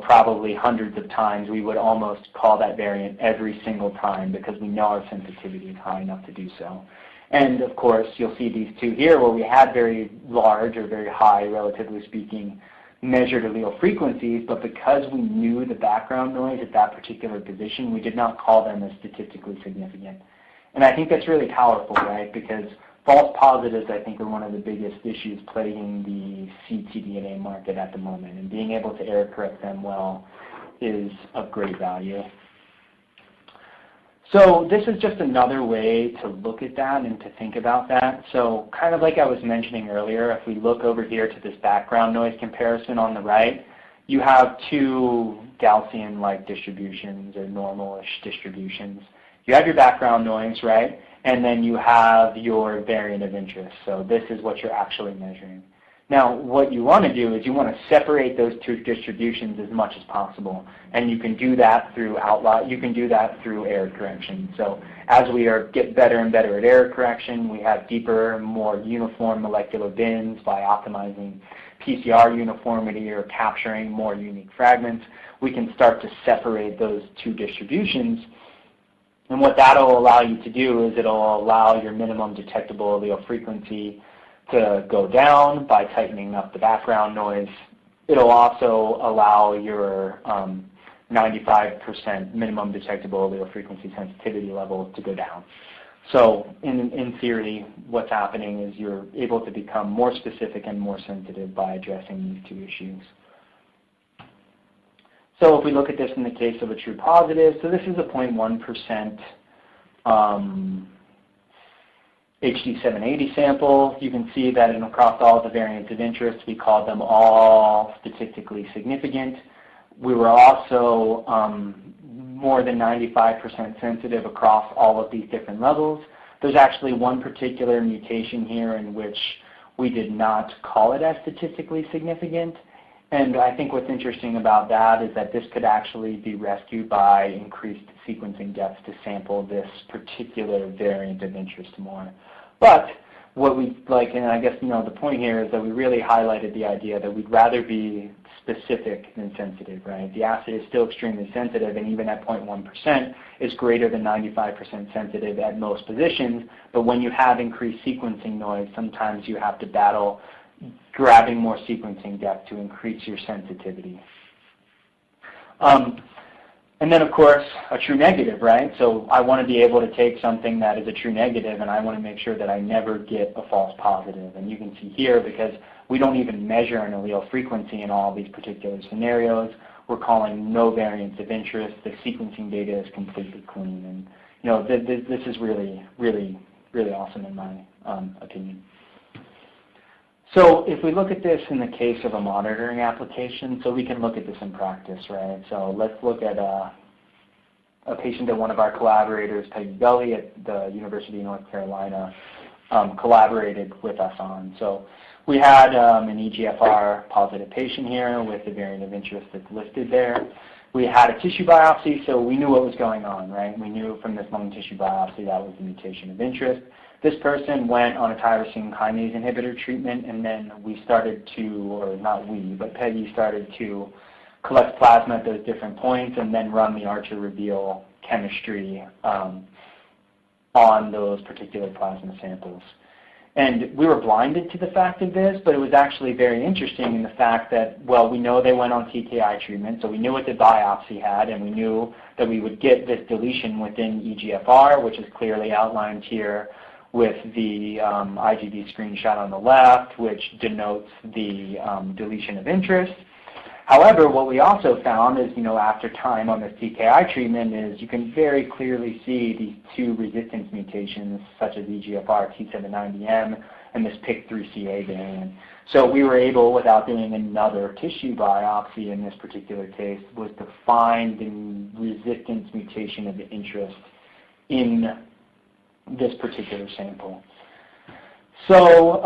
probably hundreds of times, we would almost call that variant every single time because we know our sensitivity is high enough to do so. And of course, you'll see these two here where we had very large or very high, relatively speaking, measured allele frequencies, but because we knew the background noise at that particular position, we did not call them as statistically significant. And I think that's really powerful, right? Because false positives, I think, are one of the biggest issues plaguing the ctDNA market at the moment, and being able to error correct them well is of great value. So this is just another way to look at that and to think about that. So kind of like I was mentioning earlier, if we look over here to this background noise comparison on the right, you have two Gaussian-like distributions or normal-ish distributions. You have your background noise, right? And then you have your variant of interest. So this is what you're actually measuring. Now, what you want to do is you want to separate those two distributions as much as possible, and you can do that through you can do that through error correction. So as we get better and better at error correction, we have deeper, more uniform molecular bins by optimizing PCR uniformity or capturing more unique fragments. We can start to separate those two distributions. And what that will allow you to do is it will allow your minimum detectable allele frequency to go down by tightening up the background noise. It'll also allow your 95% minimum detectable allele frequency sensitivity level to go down. So in theory, what's happening is you're able to become more specific and more sensitive by addressing these two issues. So if we look at this in the case of a true positive, so this is a 0.1% HD780 sample. You can see that across all the variants of interest, we called them all statistically significant. We were also more than 95% sensitive across all of these different levels. There's actually one particular mutation here in which we did not call it as statistically significant. And I think what's interesting about that is that this could actually be rescued by increased sequencing depth to sample this particular variant of interest more. But what we like, and I guess the point here is that we really highlighted the idea that we'd rather be specific than sensitive, right? The assay is still extremely sensitive, and even at 0.1% is greater than 95% sensitive at most positions. But when you have increased sequencing noise, sometimes you have to battle grabbing more sequencing depth to increase your sensitivity. And then, of course, a true negative, right? So I want to be able to take something that is a true negative, and I want to make sure that I never get a false positive. And you can see here, because we don't even measure an allele frequency in all these particular scenarios, we're calling no variants of interest. The sequencing data is completely clean. And this is really, really, really awesome in my opinion. So if we look at this in the case of a monitoring application, so we can look at this in practice, right? So let's look at a patient that one of our collaborators, Peggy Gully at the University of North Carolina, collaborated with us on. So we had an EGFR positive patient here with the variant of interest that's listed there. We had a tissue biopsy, so we knew what was going on, right? We knew from this lung tissue biopsy that was the mutation of interest. This person went on a tyrosine kinase inhibitor treatment, and then we started to, or not we, but Peggy started to collect plasma at those different points and then run the Archer Reveal chemistry on those particular plasma samples. And we were blinded to the fact of this, but it was actually very interesting in the fact that, well, we know they went on TKI treatment, so we knew what the biopsy had, and we knew that we would get this deletion within EGFR, which is clearly outlined here with the IGD screenshot on the left, which denotes the deletion of interest. However, what we also found is, after time on this TKI treatment is you can very clearly see these two resistance mutations, such as EGFR T790M and this PIK3CA variant. So we were able, without doing another tissue biopsy in this particular case, was to find the resistance mutation of interest in this particular sample. So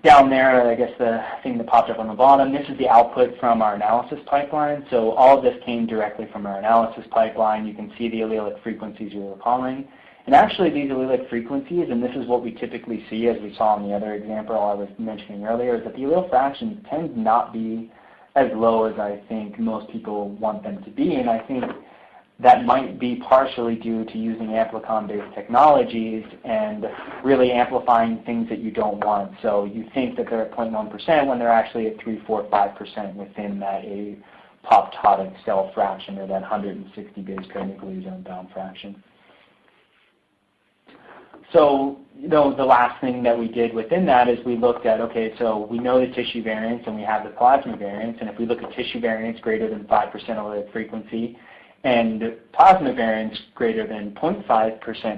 down there, I guess the thing that popped up on the bottom, this is the output from our analysis pipeline. So all of this came directly from our analysis pipeline. You can see the allelic frequencies we were calling. And actually these allelic frequencies, and this is what we typically see as we saw in the other example I was mentioning earlier, is that the allele fractions tend not be as low as I think most people want them to be. And I think that might be partially due to using amplicon-based technologies and really amplifying things that you don't want. So you think that they're at 0.1% when they're actually at 3, 4, 5% within that apoptotic cell fraction, or that 160 base pair nucleosome bound fraction. So, the last thing that we did within that is we looked at, okay, so we know the tissue variants and we have the plasma variants, and if we look at tissue variants greater than 5% allelic frequency, and plasma variants greater than 0.5%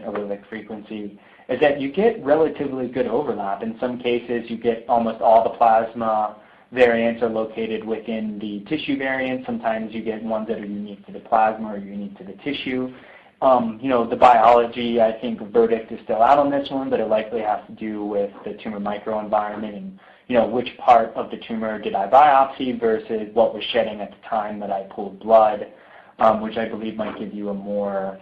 allelic frequency, is that you get relatively good overlap. In some cases, you get almost all the plasma variants are located within the tissue variant. Sometimes you get ones that are unique to the plasma or unique to the tissue. The biology, I think verdict is still out on this one, but it likely has to do with the tumor microenvironment and which part of the tumor did I biopsy versus what was shedding at the time that I pulled blood, which I believe might give you a more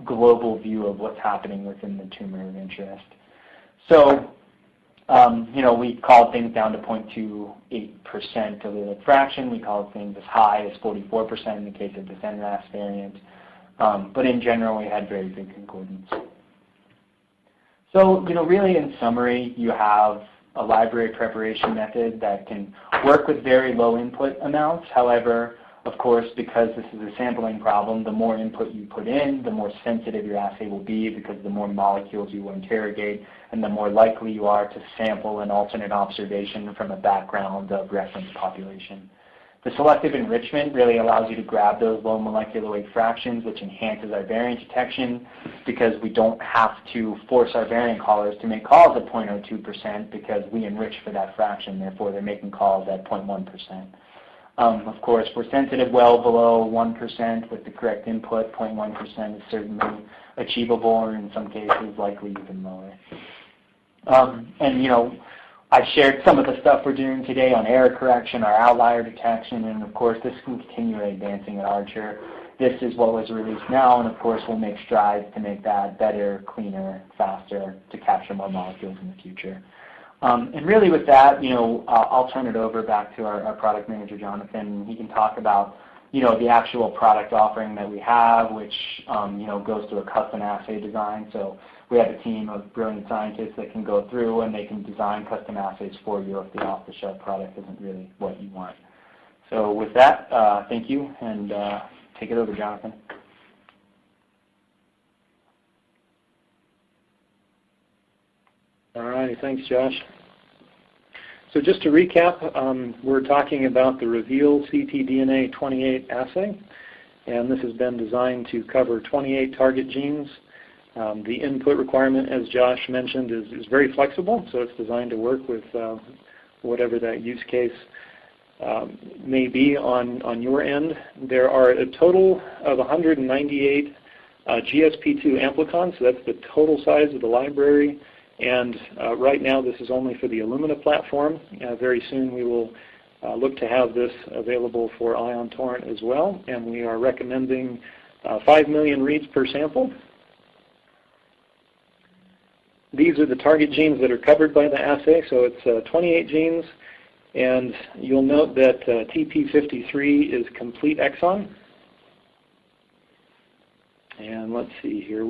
global view of what's happening within the tumor of interest. So, we called things down to 0.28% allelic fraction. We called things as high as 44% in the case of this NRAS variant. But in general, we had very good concordance. So, really in summary, you have a library preparation method that can work with very low input amounts. However, of course, because this is a sampling problem, the more input you put in, the more sensitive your assay will be because the more molecules you will interrogate and the more likely you are to sample an alternate observation from a background of reference population. The selective enrichment really allows you to grab those low molecular weight fractions, which enhances our variant detection because we don't have to force our variant callers to make calls at 0.02% because we enrich for that fraction. Therefore, they're making calls at 0.1%. Of course, we're sensitive well below 1% with the correct input. 0.1% is certainly achievable, or in some cases, likely even lower. I've shared some of the stuff we're doing today on error correction, our outlier detection, and of course, this can continue advancing at Archer. This is what was released now, and of course, we'll make strides to make that better, cleaner, faster, to capture more molecules in the future. And really with that, I'll turn it over back to our product manager, Jonathan. He can talk about, the actual product offering that we have, which, goes through a custom assay design. So we have a team of brilliant scientists that can go through and they can design custom assays for you if the off-the-shelf product isn't really what you want. So with that, thank you, and take it over, Jonathan. All right, thanks, Josh. So just to recap, we're talking about the Reveal ctDNA 28 assay, and this has been designed to cover 28 target genes. The input requirement, as Josh mentioned, is very flexible, so it's designed to work with whatever that use case may be on your end. There are a total of 198 GSP2 amplicons, so that's the total size of the library. And right now this is only for the Illumina platform. Very soon we will look to have this available for Ion Torrent as well, and we are recommending 5 million reads per sample. These are the target genes that are covered by the assay, so it's 28 genes, and you'll note that TP53 is complete exon. And let's see here,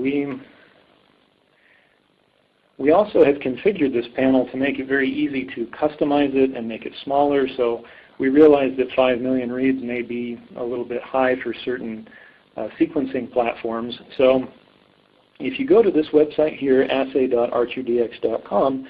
we also have configured this panel to make it very easy to customize it and make it smaller, so we realize that 5 million reads may be a little bit high for certain sequencing platforms. So if you go to this website here, assay.archerdx.com,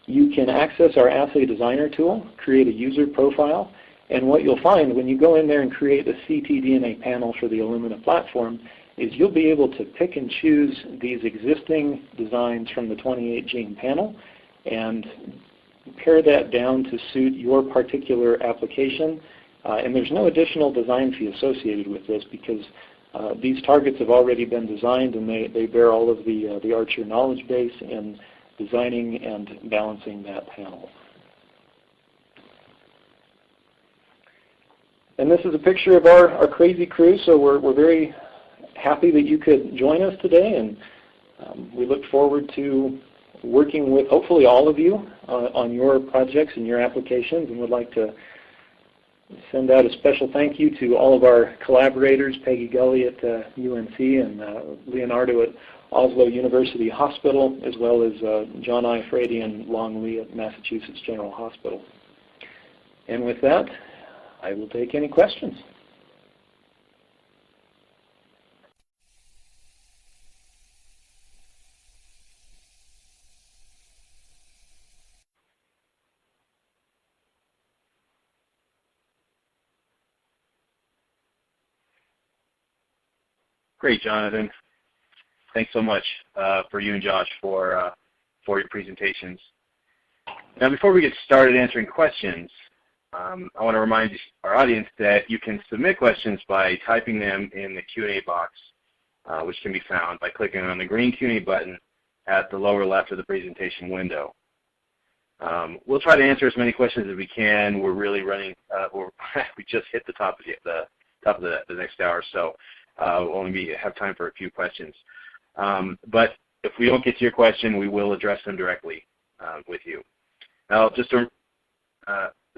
you can access our assay designer tool, create a user profile, and what you'll find when you go in there and create a ctDNA panel for the Illumina platform is you'll be able to pick and choose these existing designs from the 28 gene panel and pare that down to suit your particular application. And there's no additional design fee associated with this because these targets have already been designed and they bear all of the Archer knowledge base in designing and balancing that panel. And this is a picture of our crazy crew, so we're very happy that you could join us today, and we look forward to working with hopefully all of you on your projects and your applications, and would like to send out a special thank you to all of our collaborators, Peggy Gully at UNC and Leonardo at Oslo University Hospital, as well as John I. Frady and Long Lee at Massachusetts General Hospital. And with that, I will take any questions. Great, Jonathan. Thanks so much for you and Josh for your presentations. Now, before we get started answering questions, I want to remind our audience that you can submit questions by typing them in the Q&A box, which can be found by clicking on the green Q&A button at the lower left of the presentation window. We'll try to answer as many questions as we can. We're really running, we just hit the top of the next hour, so we'll only have time for a few questions. But if we don't get to your question, we will address them directly with you. Now,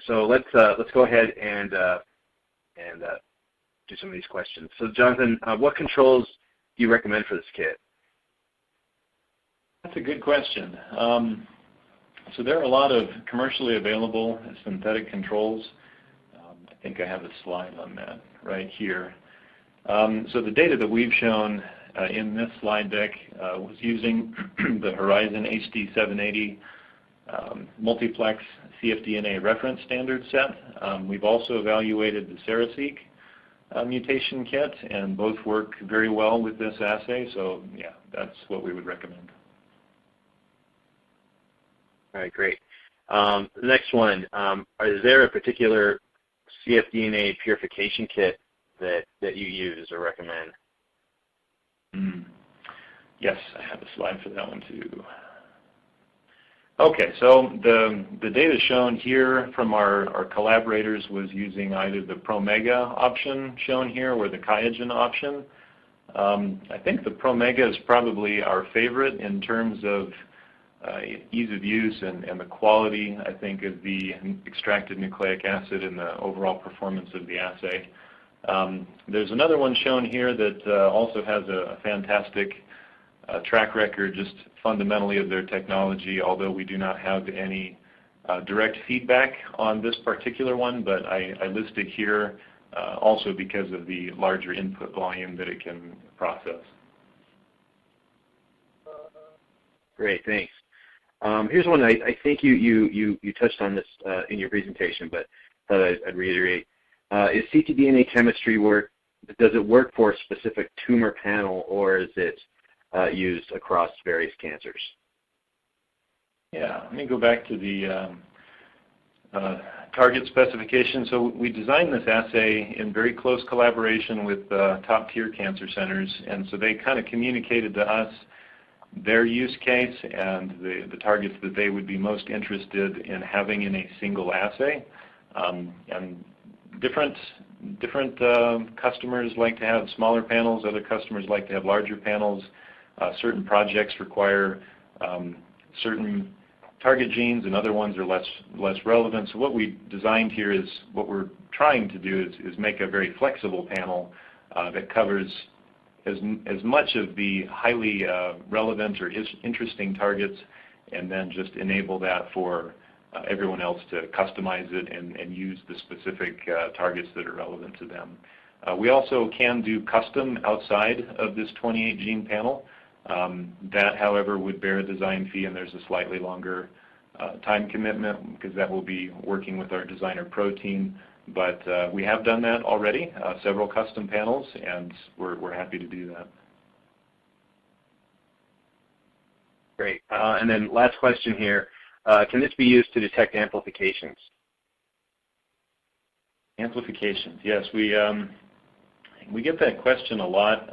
so let's go ahead and do some of these questions. So, Jonathan, what controls do you recommend for this kit? That's a good question. So there are a lot of commercially available synthetic controls. I think I have a slide on that right here. So the data that we've shown in this slide deck was using the Horizon HD780 multiplex cfDNA reference standard set. We've also evaluated the Cereseq mutation kit, and both work very well with this assay. So yeah, that's what we would recommend. All right, great. The next one, is there a particular cfDNA purification kit that you use or recommend? Yes, I have a slide for that one too. Okay, so the data shown here from our collaborators was using either the Promega option shown here or the QIAGEN option. I think the Promega is probably our favorite in terms of ease of use and the quality, I think, of the extracted nucleic acid and the overall performance of the assay. There's another one shown here that also has a fantastic track record, just fundamentally of their technology, although we do not have any direct feedback on this particular one, but I list it here also because of the larger input volume that it can process. Great, thanks. Here's one I think you touched on this in your presentation, but thought I'd reiterate. Is ctDNA chemistry does it work for a specific tumor panel, or is it used across various cancers? Yeah, let me go back to the target specification. So we designed this assay in very close collaboration with top-tier cancer centers, and so they kind of communicated to us their use case and the targets that they would be most interested in having in a single assay. And different customers like to have smaller panels, other customers like to have larger panels. Certain projects require certain target genes and other ones are less relevant. So what we designed here is, what we're trying to do is make a very flexible panel that covers as much of the highly relevant or interesting targets, and then just enable that for everyone else to customize it and use the specific targets that are relevant to them. We also can do custom outside of this 28 gene panel. That, however, would bear a design fee, and there's a slightly longer time commitment because that will be working with our designer protein. But we have done that already, several custom panels, and we're happy to do that. Great. And then last question here. Can this be used to detect amplifications? Amplifications, yes. We get that question a lot,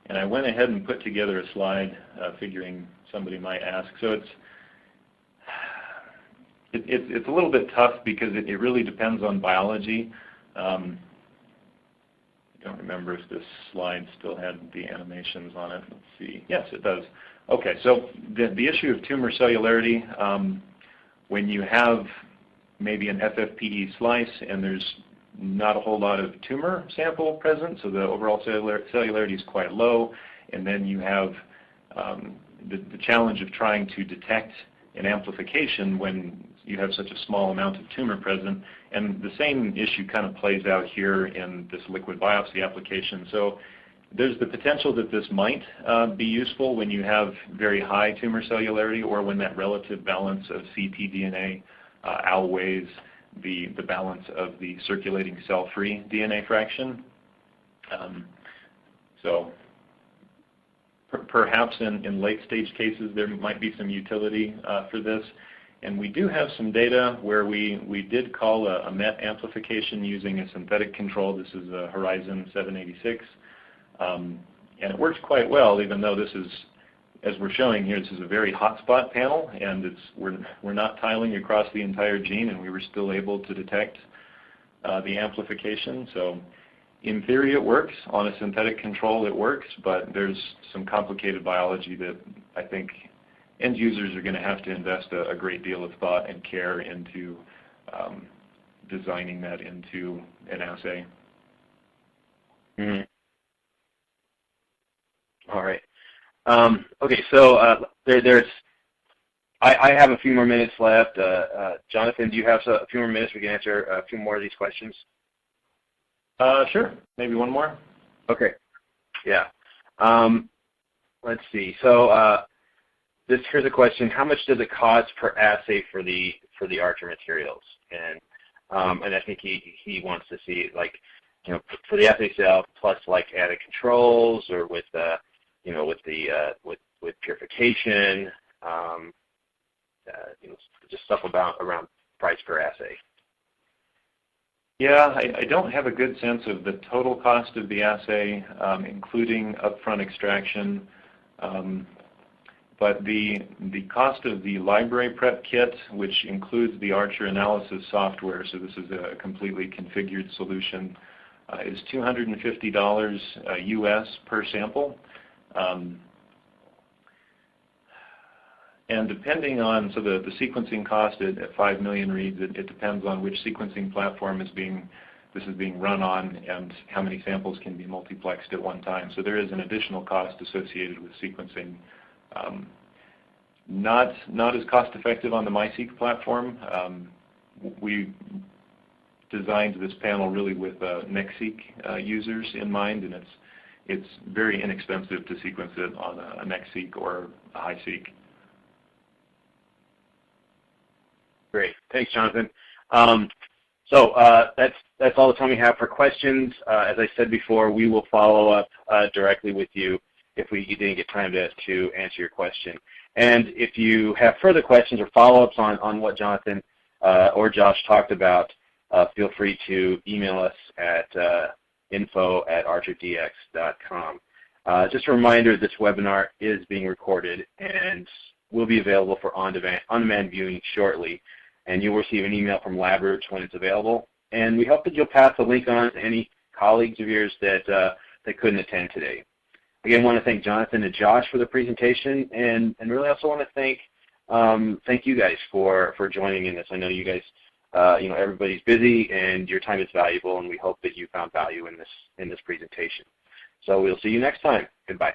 and I went ahead and put together a slide figuring somebody might ask. So it's a little bit tough because it really depends on biology. I don't remember if this slide still had the animations on it. Let's see. Yes, it does. Okay, so the issue of tumor cellularity, when you have maybe an FFPE slice and there's not a whole lot of tumor sample present, so the overall cellularity is quite low, and then you have the challenge of trying to detect an amplification when you have such a small amount of tumor present. And the same issue kind of plays out here in this liquid biopsy application. So there's the potential that this might be useful when you have very high tumor cellularity, or when that relative balance of ctDNA outweighs the balance of the circulating cell-free DNA fraction. So perhaps in late-stage cases there might be some utility for this. And we do have some data where we did call a MET amplification using a synthetic control. This is a Horizon 786. And it works quite well, even though this is, as we're showing here, this is a very hotspot panel, and we're not tiling across the entire gene, and we were still able to detect the amplification. So in theory it works. On a synthetic control it works, but there's some complicated biology that I think end users are going to have to invest a great deal of thought and care into designing that into an assay. Mm-hmm. All right. Okay, so I have a few more minutes left. Jonathan, do you have a few more minutes? We can answer a few more of these questions. Sure. Maybe one more. Okay. Yeah. Let's see. So here's a question: how much does it cost per assay for the Archer materials? And I think he wants to see, like, for the assay itself, plus like added controls, or with with purification, just stuff around price per assay. Yeah, I don't have a good sense of the total cost of the assay, including upfront extraction. But the cost of the library prep kit, which includes the Archer analysis software, so this is a completely configured solution, is $250 US per sample. And depending on, so the sequencing cost at 5 million reads, it depends on which sequencing platform this is being run on and how many samples can be multiplexed at one time. So there is an additional cost associated with sequencing. Not as cost effective on the MiSeq platform. We designed this panel really with NextSeq users in mind, and it's very inexpensive to sequence it on a NextSeq or a HiSeq. Great, thanks, Jonathan. So that's all the time we have for questions. As I said before, we will follow up directly with you if we didn't get time to answer your question. And if you have further questions or follow-ups on what Jonathan or Josh talked about, feel free to email us at info@archerdx.com. Just a reminder, this webinar is being recorded and will be available for on-demand viewing shortly. And you'll receive an email from LabRoots when it's available. And we hope that you'll pass the link on to any colleagues of yours that couldn't attend today. Again, I want to thank Jonathan and Josh for the presentation, and really also want to thank you guys for joining in this. I know you guys, everybody's busy, and your time is valuable, and we hope that you found value in this presentation. So we'll see you next time. Goodbye.